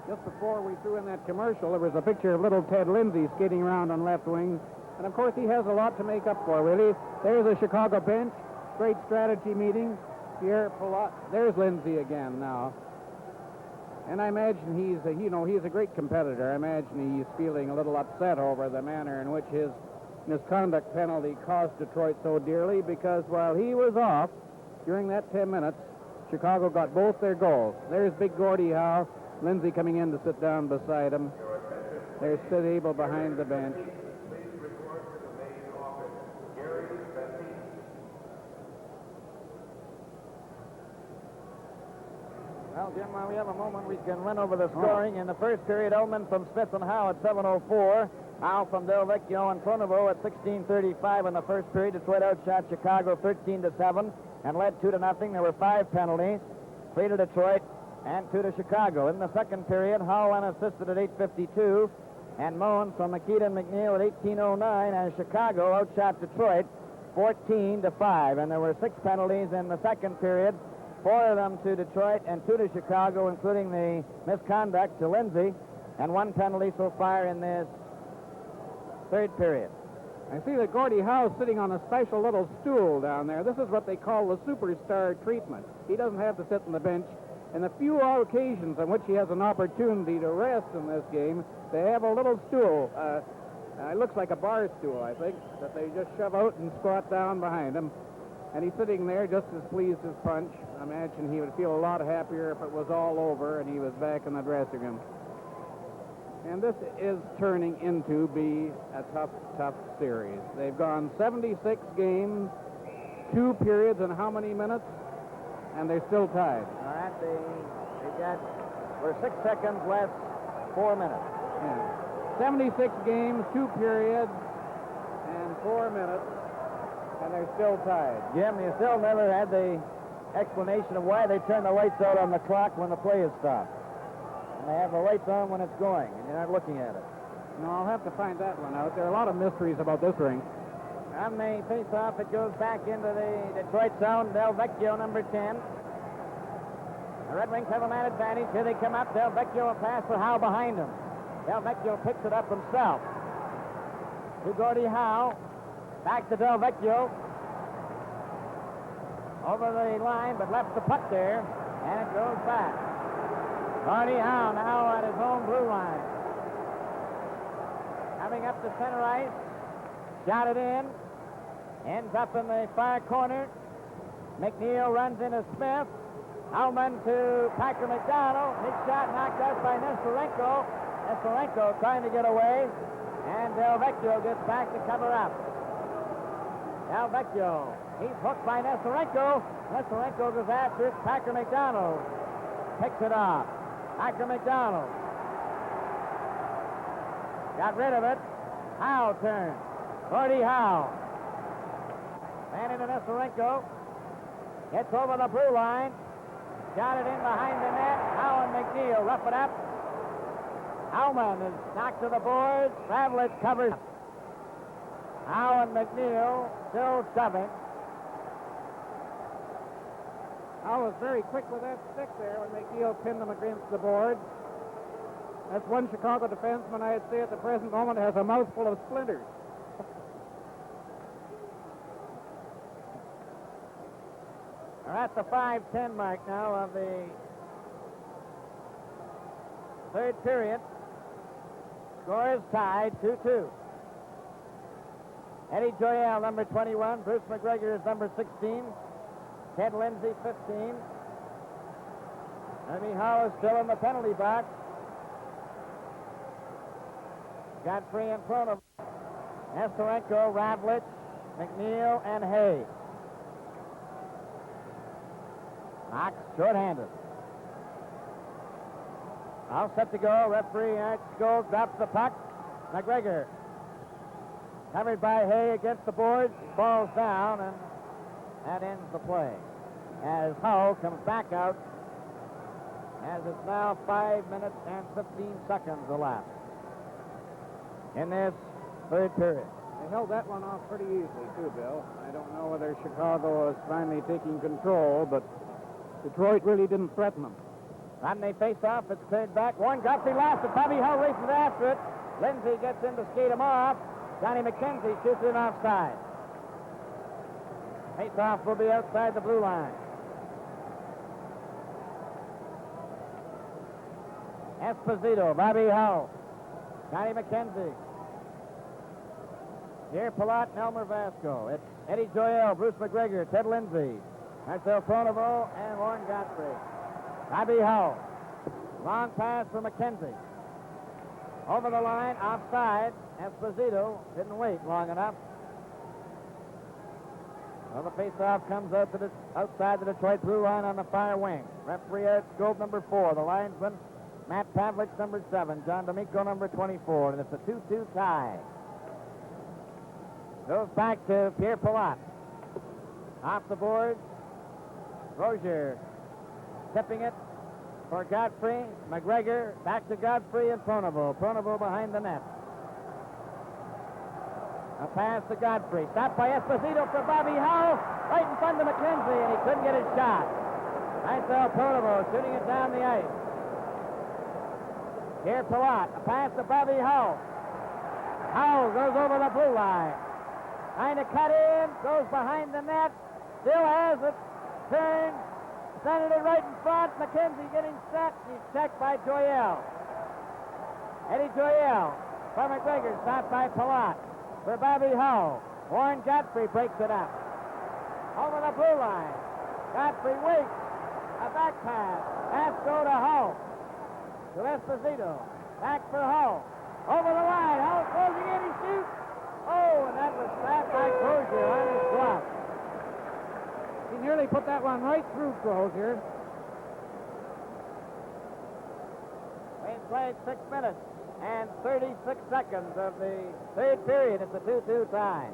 B: just before we threw in that commercial, there was a picture of little Ted Lindsay skating around on left wing. And, of course, he has a lot to make up for, really. There's a Chicago bench. Great strategy meeting. Here, there's Lindsay again now. And I imagine he's a great competitor. I imagine he's feeling a little upset over the manner in which his misconduct penalty cost Detroit so dearly, because while he was off during that 10 minutes, Chicago got both their goals. There's big Gordie Howe. Lindsay coming in to sit down beside him. There's Sid Abel behind the bench.
A: Well, Jim, while we have a moment, we can run over the scoring. In the first period, Ullman from Smith and Howe at 7:04. Howe from Del Vecchio and Pronovo at 16:35 in the first period. Detroit outshot Chicago 13-7 and led 2-0. There were 5 penalties. 3 to Detroit, and 2 to Chicago. In the second period, Hull unassisted at 8:52, and Moen from Makita and McNeil at 18:09, and Chicago outshot Detroit 14-5. And there were 6 penalties in the second period, 4 of them to Detroit and 2 to Chicago, including the misconduct to Lindsay, and 1 penalty so far in this third period.
B: I see that Gordie Howe's sitting on a special little stool down there. This is what they call the superstar treatment. He doesn't have to sit on the bench. In the few occasions on which he has an opportunity to rest in this game, they have a little stool. It looks like a bar stool, I think, that they just shove out and squat down behind him. And he's sitting there just as pleased as Punch. I imagine he would feel a lot happier if it was all over and he was back in the dressing room. And this is turning into be a tough, tough series. They've gone 76 games, 2 periods, and how many minutes? And they're still tied.
A: All right, we're 6 seconds less 4 minutes.
B: Yeah. 76 games, 2 periods, and 4 minutes, and they're still tied.
A: Jim, you still never had the explanation of why they turn the lights out on the clock when the play is stopped. And they have the lights on when it's going, and you're not looking at it.
B: No, I'll have to find that one out. There are a lot of mysteries about this ring.
A: On the face-off, it goes back into the Detroit zone. Del Vecchio, number 10. The Red Wings have a man advantage. Here they come up. Del Vecchio a pass for Howe behind him. Del Vecchio picks it up himself. To Gordie Howe. Back to Del Vecchio. Over the line, but left the puck there, and it goes back. Gordie Howe now at his own blue line. Coming up to center ice. Shot it in. Ends up in the far corner. McNeil runs into Smith. Howman to Packer McDonald. His shot knocked out by Nestorenko. Nestorenko trying to get away. And Del Vecchio gets back to cover up. Del Vecchio. He's hooked by Nestorenko. Nestorenko goes after it. Packer McDonald picks it off. Packer McDonald got rid of it. Howe turns. Gordie Howe. Man into Nestorenko. Gets over the blue line. Got it in behind the net. Howe and McNeil rough it up. Howman is knocked to the boards. Ravlich covers. Howe and McNeil still shoving.
B: Howe was very quick with that stick there when McNeil pinned him against the board. That's one Chicago defenseman I'd say at the present moment has a mouthful of splinters.
A: We're at the 5:10 mark now of the third period. Score is tied 2-2. Eddie Joyelle, number 21. Bruce McGregor is number 16. Ted Lindsay, 15. Ernie Howe is still in the penalty box. Godfrey in front of Nestorenko, Ravlich, McNeil, and Hay. Knox short-handed. All set to go. Referee Art Scholes drops the puck. McGregor covered by Hay against the boards. Falls down, and that ends the play. As Hull comes back out, as it's now 5 minutes and 15 seconds elapsed in this third period.
B: They held that one off pretty easily, too, Bill. I don't know whether Chicago is finally taking control, but Detroit really didn't threaten them.
A: On they face off, it's cleared back. Warren Guthrie lost it. Bobby Hull races after it. Lindsay gets in to skate him off. Johnny McKenzie shoots it offside. Face off will be outside the blue line. Esposito, Bobby Hull, Johnny McKenzie. Here, Palat and Elmer Vasco. It's Eddie Joyelle, Bruce McGregor, Ted Lindsay, Marcel Pronovo, and Warren Godfrey. Bobby Hull. Long pass for McKenzie. Over the line, offside. Esposito didn't wait long enough. Well, the faceoff comes out to the outside the Detroit blue line on the far wing. Referee Art Scope, number 4. The linesman, Matt Pavlich, number 7. John D'Amico, number 24. And it's a 2-2 tie. Goes back to Pierre Palat. Off the boards. Rozier tipping it. for Godfrey. McGregor back to Godfrey and Pronovo. Pronovo behind the net. A pass to Godfrey. Stopped by Esposito for Bobby Howell. Right in front of McKenzie, and he couldn't get his shot. Marcel Pronovo shooting it down the ice. Here Palat. A pass to Bobby Howell. Howell goes over the blue line. Trying to cut in. Goes behind the net. Still has it. Turn. Centered it right in front. McKenzie getting set. He's checked by Joyelle. Eddie Joyelle for McGregor. Stopped by Palat. For Bobby Howell. Warren Godfrey breaks it up. Over the blue line. Godfrey waits. A back pass. Pass go to Hull. To Esposito. Back for Hull. Over the line. Hull closing in. He shoots. Oh, and that was slapped by Crozier on his glove.
B: He nearly put that one right through Crozier.
A: We've played 6 minutes and 36 seconds of the third period. It's a 2-2 tie.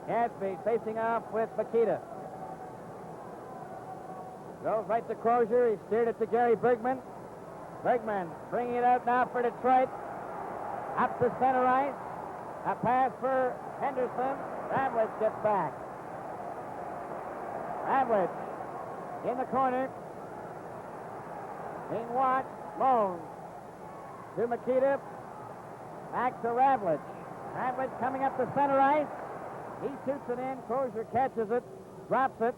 A: Gadsby facing off with Makita. Goes right to Crozier. He steered it to Gary Bergman. Bergman bringing it out now for Detroit. Up to center ice. A pass for Henderson. Ravlich gets back. Ravlich in the corner. Being watched. Loans to Makita. Back to Ravlich. Ravlich coming up to center ice. He shoots it in. Crozier catches it. Drops it.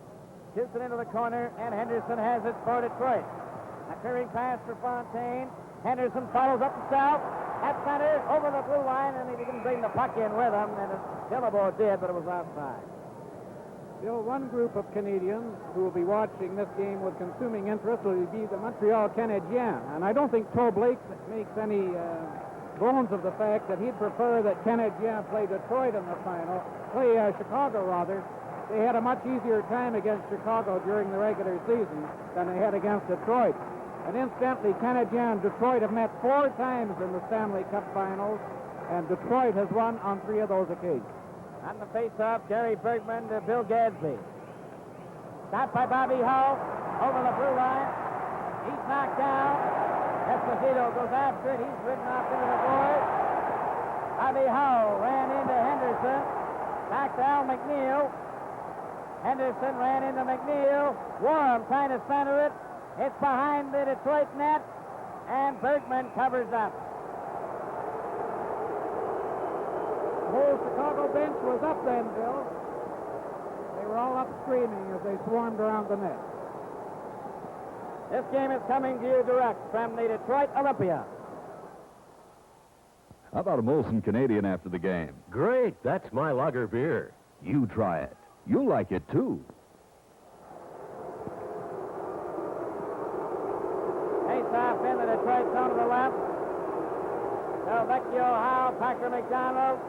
A: Shoots it into the corner. And Henderson has it for Detroit. A clearing pass for Fontaine. Henderson follows up the south. At center, over the blue line, and he didn't bring the puck in with him, and Gillibo did, but it was outside.
B: Still, one group of Canadians who will be watching this game with consuming interest will be the Montreal Canadiens. And I don't think Toe Blake makes any bones of the fact that he'd prefer that Canadiens play Detroit in the final, Chicago rather. They had a much easier time against Chicago during the regular season than they had against Detroit. And incidentally, Canadiens and Detroit have met 4 times in the Stanley Cup Finals, and Detroit has won on 3 of those occasions.
A: On the face-off, Gary Bergman to Bill Gadsby. Stopped by Bobby Hull over the blue line. He's knocked down. Esposito goes after it. He's ridden off into the board. Bobby Hull ran into Henderson. Back to Al McNeil. Henderson ran into McNeil. Warren trying to center it. It's behind the Detroit net, and Bergman covers up.
B: The whole Chicago bench was up then, Bill. They were all up screaming as they swarmed around the net.
A: This game is coming to you direct from the Detroit Olympia.
E: How about a Molson Canadian after the game?
G: Great, that's my lager beer.
E: You try it. You'll like it, too.
A: Face-off in the Detroit zone to the left. Del Vecchio, Howe, Packer McDonald,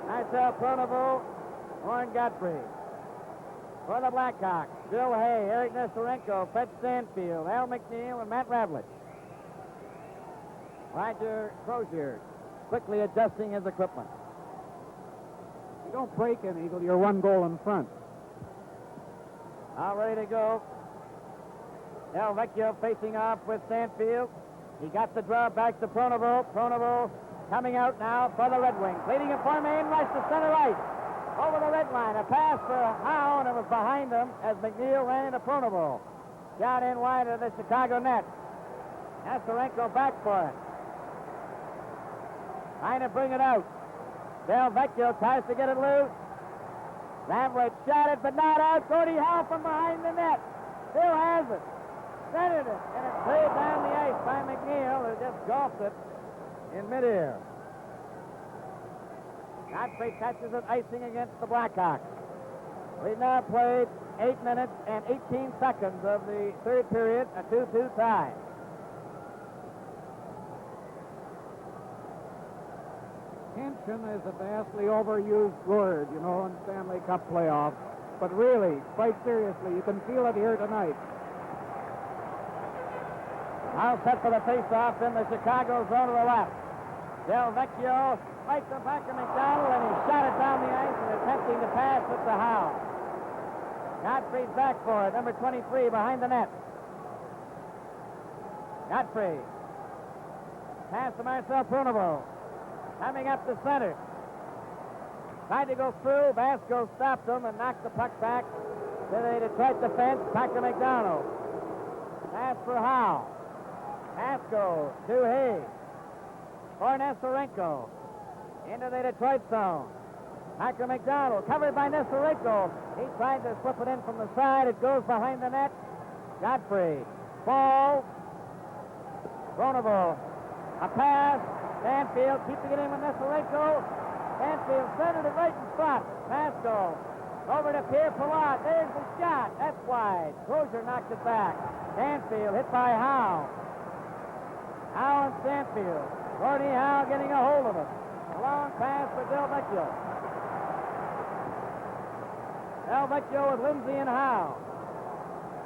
A: Marcel Pronovo, Warren Godfrey. For the Blackhawks, Bill Hay, Eric Nestorenko, Fred Stanfield, Al McNeil, and Matt Ravlich. Roger Crozier quickly adjusting his equipment.
B: You don't break an eagle, you're 1 goal in front.
A: All ready to go. Del Vecchio facing off with Stanfield. He got the draw back to Pronovo. Pronovo coming out now for the Red Wings. Leading it for main rush to center ice. Over the red line. A pass for Howe, and it was behind him as McNeil ran into Pronovo. Shot in wide of the Chicago net. Nestorenko back for it. Trying to bring it out. Del Vecchio tries to get it loose. Lambright shot it, but not out. Gordie Howe from behind the net. Still has it. Centered it, and it's played down the ice by McNeil, who just golfed it in midair. Godfrey catches it, icing against the Blackhawks. We've now played 8 minutes and 18 seconds of the third period, a 2-2 tie.
B: Tension is a vastly overused word, you know, in Stanley Cup playoffs. But really, quite seriously, you can feel it here tonight.
A: Now set for the face-off in the Chicago zone to the left. Del Vecchio fights the back of McDonald, and he shot it down the ice and attempting to pass it to Howe. Godfrey's back for it, number 23 behind the net. Godfrey. Pass to Marcel Pronovo. Coming up the center. Tried to go through. Vasco stopped him and knocked the puck back to the Detroit defense. Back to McDonald. Pass for Howe. Vasco to Hayes. For Nestorenko. Into the Detroit zone. Back to McDonald. Covered by Nestorenko. He tried to slip it in from the side. It goes behind the net. Godfrey. Ball. Pronovo. A pass. Stanfield keeping it in with Nestorenko. Stanfield centered it right in front. Vasco. Over to Pierre Pilat. There's the shot. That's wide. Crozier knocked it back. Stanfield hit by Howe. Howe and Stanfield. Gordie Howe getting a hold of it. A long pass for Del Vecchio. Del Vecchio with Lindsay and Howe.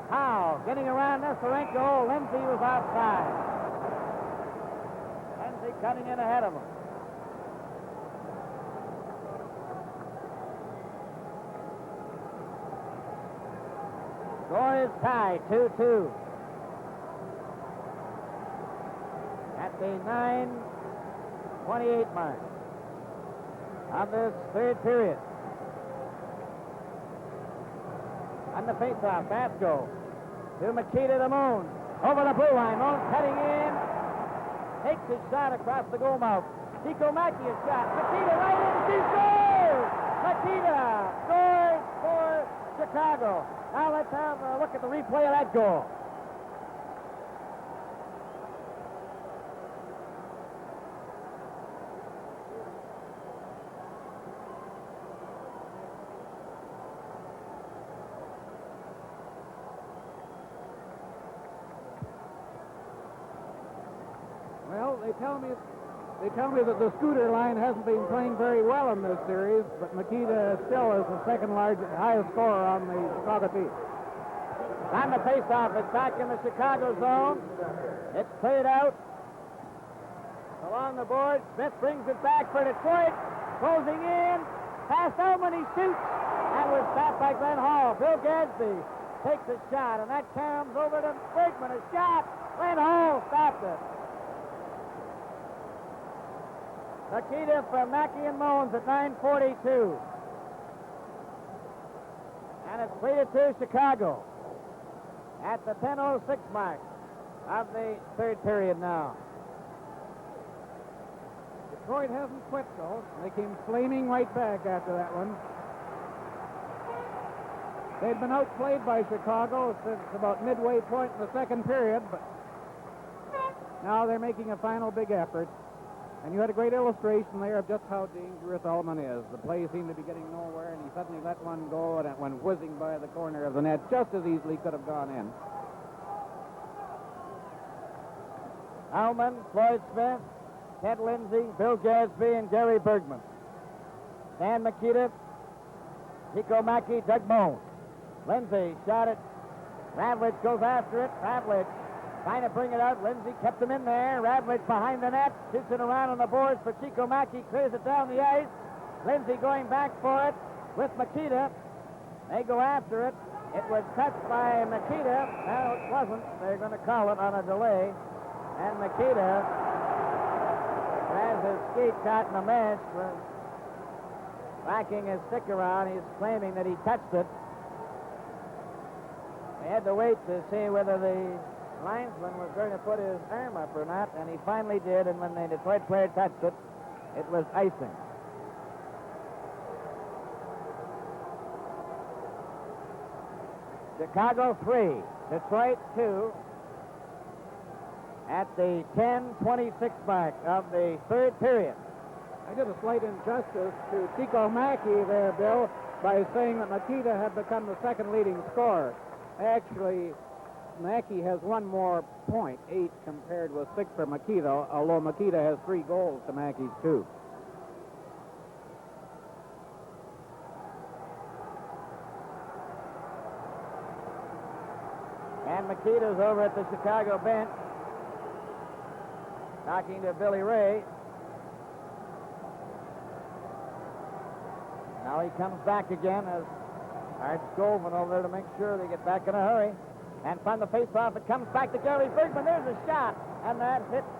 A: Howe getting around Nestorenko. Lindsay was outside. Lindsay cutting in ahead of him. Score is tied, 2-2. At the 9:28 mark of this third period. On the faceoff, Vasco to Makita to Moon. Over the blue line. Moon cutting in. Takes his shot across the goal mouth. Chico Mackey a shot. Makita right in. She scores! Makita scores for Chicago. Now let's have a look at the replay of that goal.
B: Well, they tell me that the Scooter line hasn't been playing very well in this series, but Makita still is the second highest scorer on the Chicago team.
A: On the faceoff, it's back in the Chicago zone. It's cleared out along the board. Smith brings it back for Detroit. Closing in. Past Elman, he shoots. And was stopped by Glenn Hall. Bill Gadsby takes a shot, and that comes over to Bergman. A shot. Glenn Hall stopped it. Makita from Mackey and Moens at 9:42. And it's 3-2 Chicago at the 10:06 mark of the third period now.
B: Detroit hasn't quit, though. They came flaming right back after that one. They'd been outplayed by Chicago since about midway point in the second period, but now they're making a final big effort. And you had a great illustration there of just how dangerous Ullman is. The play seemed to be getting nowhere, and he suddenly let one go, and it went whizzing by the corner of the net just as easily could have gone in.
A: Ullman, Floyd Smith, Ted Lindsay, Bill Gadsby, and Gary Bergman. Dan Makita, Chico Mackey, Doug Moen. Lindsay shot it. Ravlich goes after it. Ravlich trying to bring it out. Lindsay kept him in there. Ravlich behind the net. Shoots it around on the boards for Chico Mackey. Clears it down the ice. Lindsay going back for it with Makita. They go after it. It was touched by Makita. No, it wasn't. They're going to call it on a delay. And Makita has his skate caught in the mesh. Was whacking his stick around. He's claiming that he touched it. They had to wait to see whether the linesman was going to put his arm up or not, and he finally did, and when the Detroit player touched it, it was icing. Chicago 3, Detroit 2 at the 10:26 mark of the third period.
B: I did a slight injustice to Chico Mackey there, Bill, by saying that Makita had become the second leading scorer. Actually, Mackey has one more point, 8 compared with 6 for Makita, although Makita has 3 goals to Mackey's 2.
A: And Makita's over at the Chicago bench talking to Billy Ray. Now he comes back again as Art Goldman over there to make sure they get back in a hurry. And from the face-off, it comes back to Gary Bergman. There's a shot, and that hits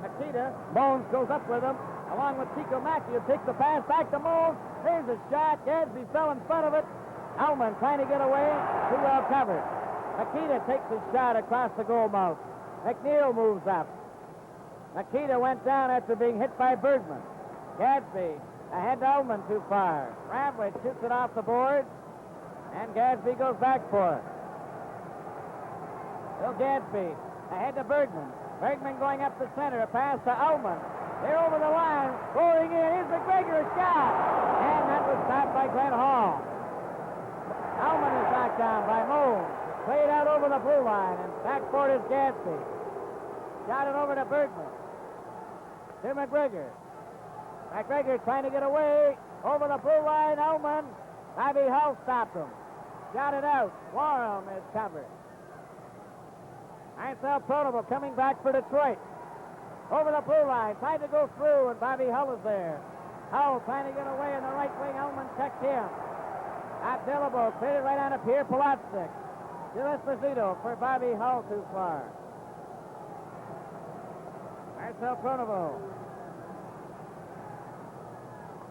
A: Makita. Mones goes up with him, along with Chico Mackey, who takes the pass back to Mones. There's a shot. Gadsby fell in front of it. Ullman trying to get away. Too well covered. Makita takes a shot across the goal mouth. McNeil moves up. Makita went down after being hit by Bergman. Gadsby ahead to Ullman too far. Ravlich shoots it off the board, and Gadsby goes back for it. Bill Gadsby ahead to Bergman. Bergman going up the center. A pass to Ullman. They're over the line. Rolling in. Here's McGregor. A shot. And that was stopped by Glenn Hall. Ullman is knocked down by Moon. Played out over the blue line. And backboard is Gadsby. Shot it over to Bergman. To McGregor. McGregor trying to get away. Over the blue line. Ullman. Bobby Hull stopped him. Shot it out. Warham is covered. Marcel Pronovo coming back for Detroit. Over the blue line, trying to go through, and Bobby Hull is there. Hull trying to get away in the right wing. Ullman checked him. At Dillabo, cleared it right on to Pierre Polotznik. To Esposito for Bobby Hull too far. Marcel Pronovo.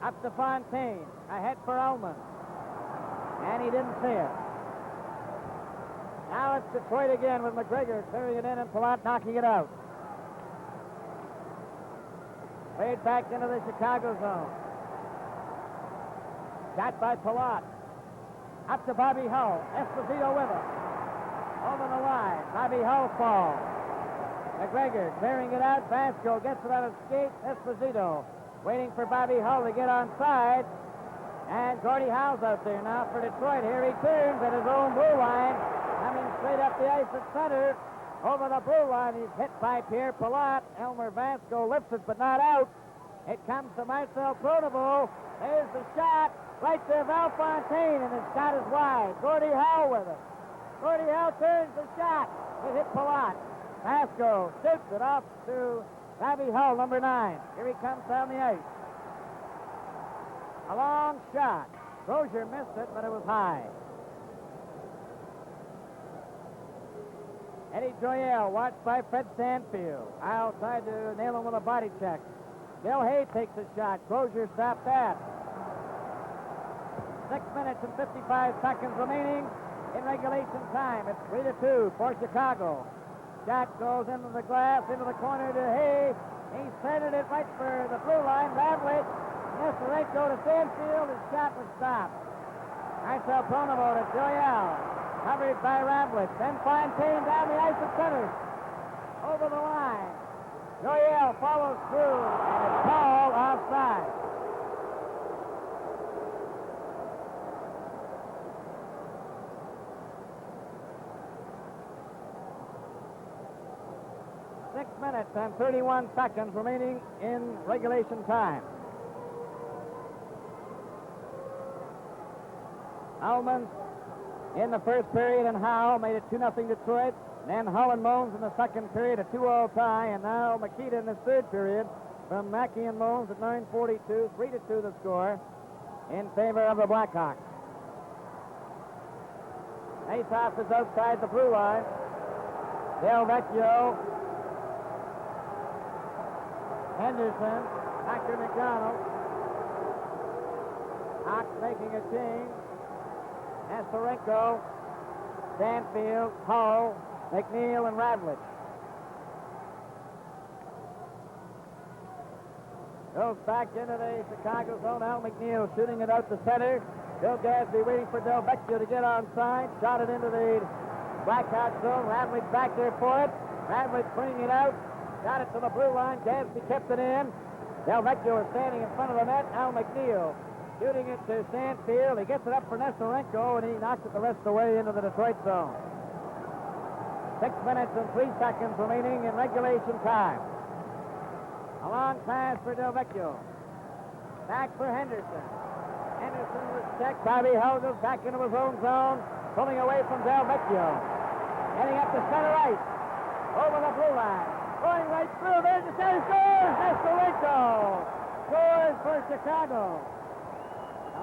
A: Up to Fontaine. Ahead for Ullman. And he didn't see it. Now it's Detroit again with McGregor clearing it in and Palat knocking it out. Played back into the Chicago zone. Shot by Palat. Up to Bobby Hull. Esposito with him. Over the line. Bobby Hull falls. McGregor clearing it out. Vasco gets it out of skate. Esposito waiting for Bobby Hull to get onside. And Gordie Howe's out there now for Detroit. Here he turns at his own blue line. Coming straight up the ice at center. Over the blue line, he's hit by Pierre Palat. Elmer Vasco lifts it, but not out. It comes to Marcel Pronovo. There's the shot. Right to Val Fontaine, and his shot is wide. Gordie Howe with it. Gordie Howe turns the shot. It hit Palat. Vasco shoots it off to Bobby Hull, number 9. Here he comes down the ice. A long shot. Rozier missed it, but it was high. Eddie Joyelle, watched by Fred Stanfield. Isle tried to nail him with a body check. Bill Hay takes a shot. Crozier stopped that. 6 minutes and 55 seconds remaining in regulation time. It's 3-2 for Chicago. Shot goes into the glass, into the corner to Hay. He centered it right for the blue line. Ravlich, Nestorenko to Stanfield. His shot was stopped. Marcel Pronovo to Joyelle. Covered by Ravlich. Then Fontaine down the ice at center. Over the line. Joyelle follows through, and it's called offside. Six minutes and 31 seconds remaining in regulation time. Ullman in the first period, and Howe made it 2-0 Detroit. Then Hull and Mones in the second period, a 2-2 tie, and now Makita in the third period from Mackey and Mones at 9:42, 3-2 the score in favor of the Blackhawks. Faceoff is outside the blue line. Del Vecchio, Henderson, Dr. McDonald. Hawks making a change. Nestorenko, Stanfield, Hull, McNeil, and Ravlich. Goes back into the Chicago zone. Al McNeil shooting it out the center. Bill Gadsby waiting for Del Vecchio to get onside. Shot it into the Blackhawk zone. Ravlich back there for it. Ravlich bringing it out. Got it to the blue line. Gadsby kept it in. Del Vecchio is standing in front of the net. Al McNeil shooting it to Stanfield. He gets it up for Nestorenko, and he knocks it the rest of the way into the Detroit zone. 6 minutes and 3 seconds remaining in regulation time. A long pass for Del Vecchio. Back for Henderson. Henderson was checked. Bobby Hull goes back into his own zone, pulling away from Del Vecchio. Heading up to center ice. Over the blue line. Going right through. There's the center. Scores! Nestorenko scores for Chicago.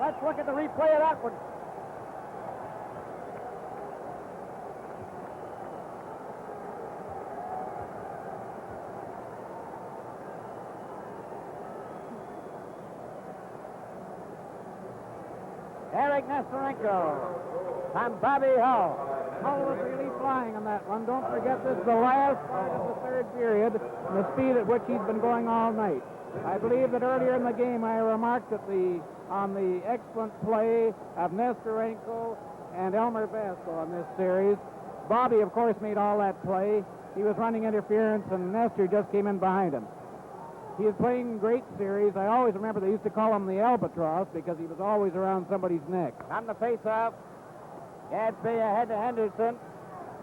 A: Let's look at the replay of that one. Eric Nestorenko and Bobby Hull.
B: Hull was really flying on that one. Don't forget this is the last part of the third period, and the speed at which he's been going all night. I believe that earlier in the game I remarked that on the excellent play of Nestorenko and Elmer Vasco on this series. Bobby, of course, made all that play. He was running interference, and Nestor just came in behind him. He is playing great series. I always remember they used to call him the Albatross because he was always around somebody's neck.
A: On the face-off, Gadsby ahead to Henderson.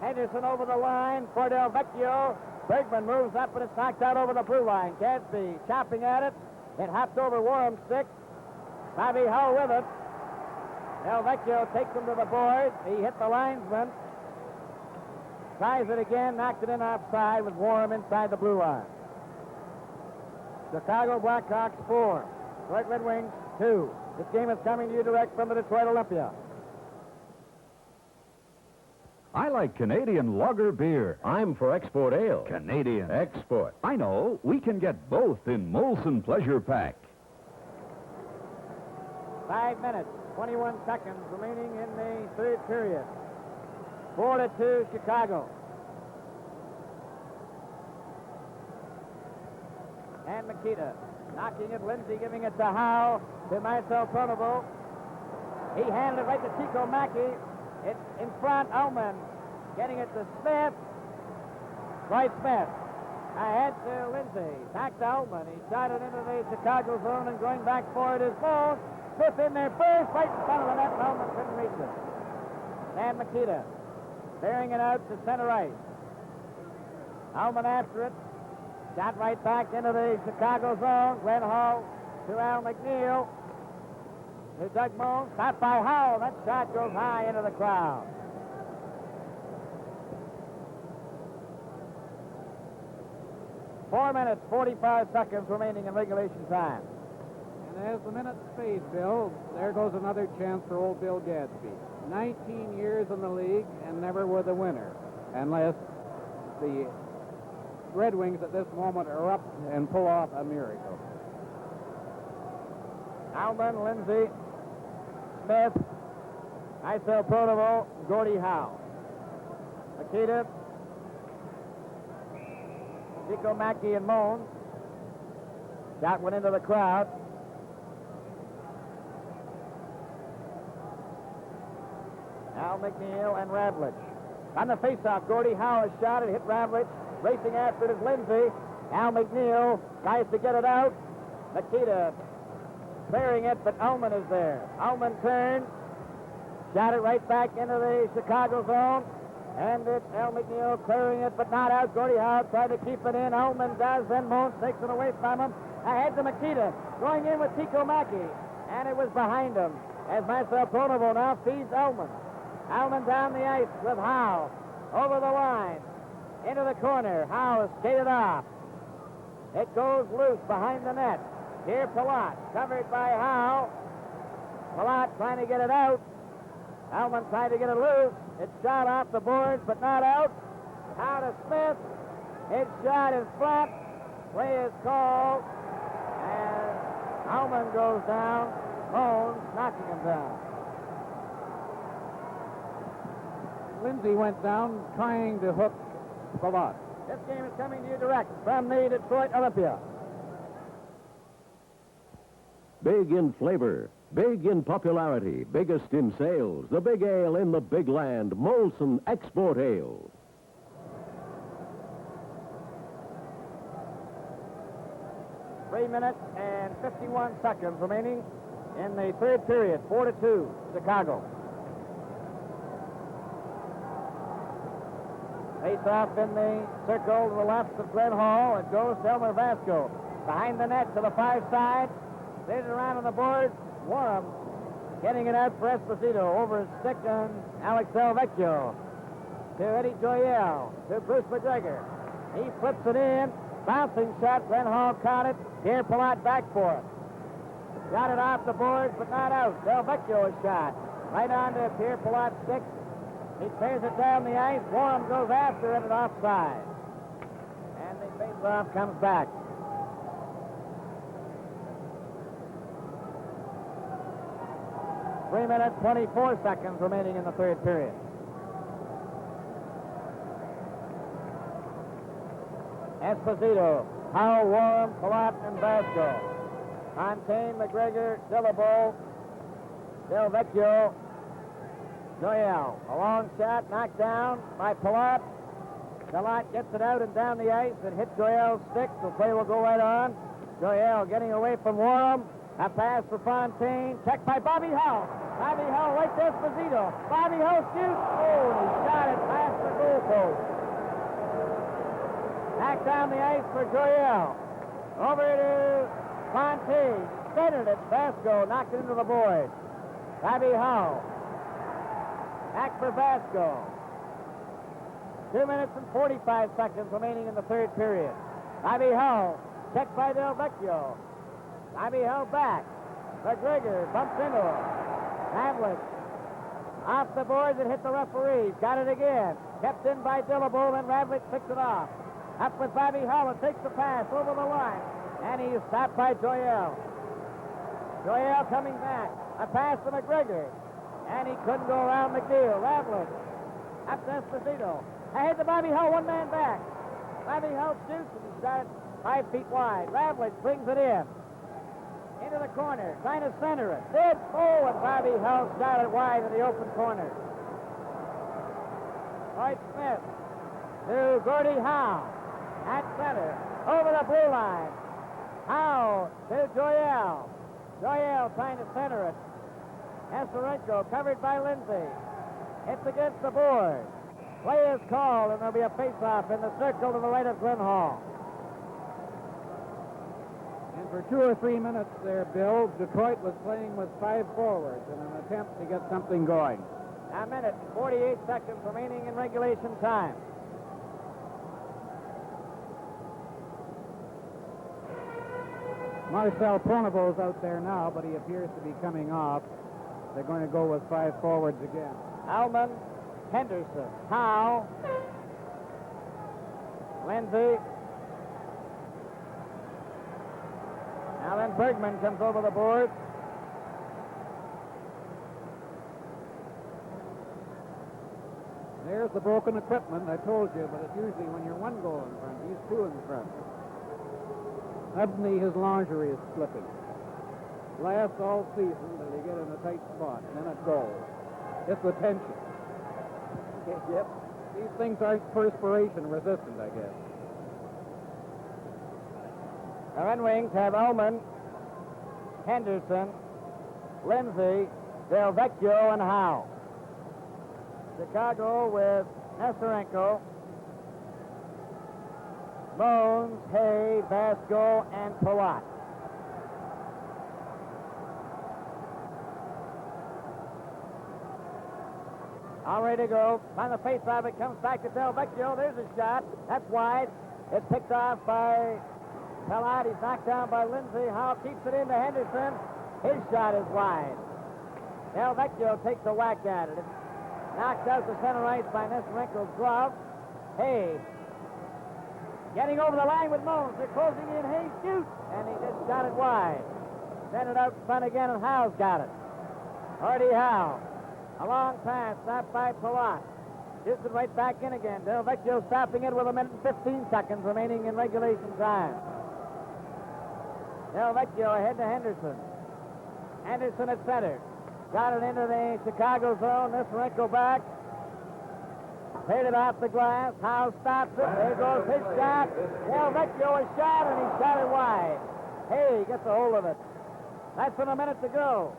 A: Henderson over the line for Del Vecchio. Bergman moves up, and it's knocked out over the blue line. Gadsby chopping at it. It hopped over Warham's stick. Bobby Hull with it. Del Vecchio takes him to the board. He hit the linesman. Tries it again, knocked it in offside with Warham inside the blue line. Chicago Blackhawks 4, Detroit Red Wings 2. This game is coming to you direct from the Detroit Olympia.
E: I like Canadian lager beer.
G: I'm for export ale.
E: Canadian.
G: Export.
E: I know. We can get both in Molson Pleasure Pack.
A: 5 minutes, 21 seconds remaining in the third period. 4-2 Chicago. And Makita knocking it. Lindsay giving it to Howe, to Marcel Pronovo. He handed it right to Chico Mackey. It's in front. Ullman getting it to Smith. Roy Smith ahead to Lindsay. Back to Ullman. He shot it into the Chicago zone, and going back for it is Bone. Smith in there first, right in front of the net, and Ullman couldn't reach it. And Makita bearing it out to center ice. Ullman after it. Shot right back into the Chicago zone. Glenn Hall to Al McNeil. To Doug Moan. Shot by Howell. That shot goes high into the crowd. Four minutes, 45 seconds remaining in regulation time.
B: And as the minutes fade, Bill, there goes another chance for old Bill Gadsby. 19 years in the league and never were the winner, unless the Red Wings at this moment erupt and pull off a miracle.
A: Alman, Lindsay, Smith, Marcel Pronovo, Gordie Howe. Makita, Chico Mackey, and Moan. Shot went into the crowd. Al McNeil and Ravlich. On the faceoff, Gordie Howe has shot it, hit Ravlich. Racing after it is Lindsay. Al McNeil tries to get it out. Makita clearing it, but Ullman is there. Ullman turned, shot it right back into the Chicago zone, and it's Al McNeil clearing it, but not out. Gordie Howe tried to keep it in. Ullman does, then Moan takes it away from him. Ahead to Makita, going in with Chico Mackey, and it was behind him as Marcel Pronovo now feeds Ullman. Ullman down the ice with Howe over the line. Into the corner. Howe is skated off. It goes loose behind the net. Here Palat, covered by Howe. Palat trying to get it out. Ullman trying to get it loose. It's shot off the boards, but not out. Out to Smith. His shot is flat. Play is called. And Ullman goes down. Moan knocking him down.
B: Lindsay went down trying to hook Palat.
A: This game is coming to you direct from the Detroit Olympia.
G: Big in flavor, big in popularity, biggest in sales. The big ale in the big land, Molson Export Ale.
A: Three minutes and 51 seconds remaining in the third period. 4-2, Chicago. Face off in the circle to the left of Glenn Hall. It goes to Elmer Vasco. Behind the net to the far side. Stays around on the board. Warham getting it out for Esposito. Over his stick on Alex Del Vecchio. To Eddie Joyelle. To Bruce McGregor. He flips it in. Bouncing shot. Glenn Hall caught it. Pierre Palat back for it. Got it off the boards, but not out. Del Vecchio is shot. Right on to Pierre Pilat's stick. He tears it down the ice. Warren goes after it and offside. And the face-off comes back. Three minutes, 24 seconds remaining in the third period. Esposito, Howell, Warren, Palat, and Vasco. Fontaine, McGregor, Dillabo, Del Vecchio, Joyelle. A long shot knocked down by Palat. Palat gets it out and down the ice. It hit Joyelle's stick. The play will go right on. Joyelle getting away from Warren. A pass for Fontaine. Checked by Bobby Hull. Bobby Hull right to Esposito. Bobby Hull shoots. Oh, and he shot it past the goalpost. Back down the ice for Joyelle. Over to Fontaine. Centered it. Vasco knocked it into the board. Bobby Hull. Back for Vasco. 2 minutes and 45 seconds remaining in the third period. Bobby Hull. Checked by Del Vecchio. Bobby Hull back. McGregor bumps into him. Hamlet. Off the boards and hit the referee. Got it again. Kept in by Dillabo, then Ravlich picks it off. Up with Bobby Hull and takes the pass over the line. And he's stopped by Joyelle. Joyelle coming back. A pass to McGregor. And he couldn't go around McNeil. Ravlich. Up to Esposito. Ahead to Bobby Hull, one man back. Bobby Hull shoots and he shot it 5 feet wide. Ravlich brings it in. Into the corner, trying to center it. Did. Oh, and Bobby Hull shot it wide in the open corner. Lloyd Smith to Gordie Howe. At center. Over the blue line. Howe to Joyelle. Joyelle trying to center it. Esarenko covered by Lindsay. It's against the board. Play is called, and there'll be a face-off in the circle to the right of Glenn Hall.
B: And for 2 or 3 minutes there, Bill, Detroit was playing with 5 forwards in an attempt to get something going.
A: A minute, 48 seconds remaining in regulation time.
B: Marcel Pronovo's out there now, but he appears to be coming off. They're going to go with 5 forwards again.
A: Alman, Henderson, Howe, Lindsay. Now then Bergman comes over the board.
B: There's the broken equipment, I told you, but it's usually when you're 1 goal in front. He's 2 in front. Suddenly his lingerie is slipping. Lasts all season till you get in a tight spot, and then it goes. It's the tension.
A: Yep.
B: These things aren't perspiration resistant, I guess.
A: The Red Wings have Ullman, Henderson, Lindsay, Del Vecchio, and Howe. Chicago with Nestorenko, Bones, Hay, Vasco, and Palat. All ready to go. On the face-off, it comes back to Del Vecchio. There's a shot. That's wide. It's picked off by Palat. He's knocked down by Lindsay. Howe keeps it into Henderson. His shot is wide. Del Vecchio takes a whack at it. It's knocked out to center ice by Nestorenko's glove. Hay getting over the line with Mones. They're closing in. Hay shoots. And he just shot it wide. Sent it out in front again, and Howe's got it. Artie Howe. A long pass, stopped by Palat. Shoots it right back in again. Del Vecchio stopping it with 1 minute and 15 seconds remaining in regulation time. Del Vecchio ahead to Henderson. Henderson at center. Got it into the Chicago zone. Nestorenko back. Paid it off the glass. Howe stops it. There goes his shot. Del Vecchio is shot, and he shot it wide. Hey, gets a hold of it. Less than a minute to go.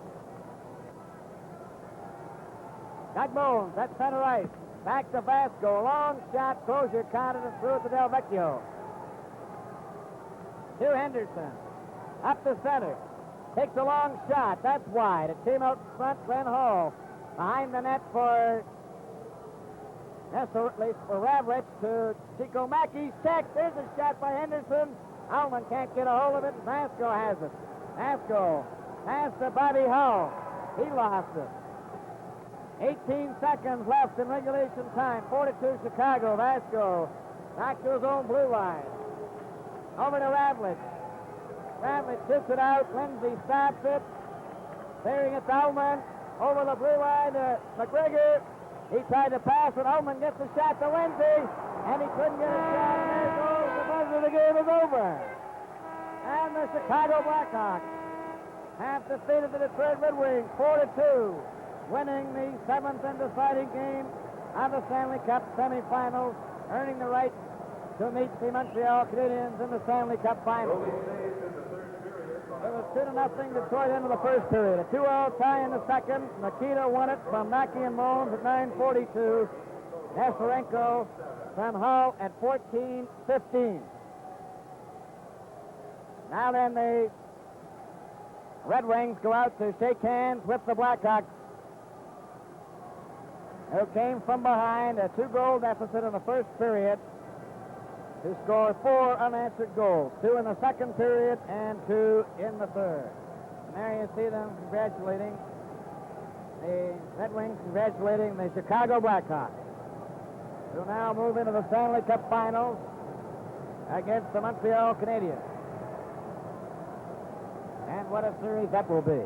A: Doug Bones at center ice. Back to Vasco. Long shot. Crozier counted and threw it to Del Vecchio. To Henderson. Up the center. Takes a long shot. That's wide. It came out in front. Glenn Hall. Behind the net for Ravlich to Chico Mackey's check. There's a shot by Henderson. Allman can't get a hold of it. Vasco has it. Vasco Pass to Bobby Hull. He lost it. 18 seconds left in regulation time. 42 Chicago. Vasco back to his own blue line. Over to Ravlich. Ravlich shoots it out. Lindsay stops it. Clearing it to Ullman. Over the blue line to McGregor. He tried to pass it. Ullman gets a shot to Lindsay. And he couldn't get a shot. And there goes the buzzer. The game is over. And the Chicago Blackhawks have defeated the Detroit Red Wings 4-2, winning the 7th and deciding game of the Stanley Cup semifinals, earning the right to meet the Montreal Canadiens in the Stanley Cup finals. It was 2-0 Detroit into the first period. A 2-2 tie in the second. Nikita won it from Mackey and Mones at 9:42. Nesterenko from Hull at 14:15. Now then, the Red Wings go out to shake hands with the Blackhawks, who came from behind a 2-goal deficit in the first period to score 4 unanswered goals, 2 in the second period and 2 in the third. And there you see them congratulating the Red Wings, congratulating the Chicago Blackhawks, who now move into the Stanley Cup Finals against the Montreal Canadiens. And what a series that will be.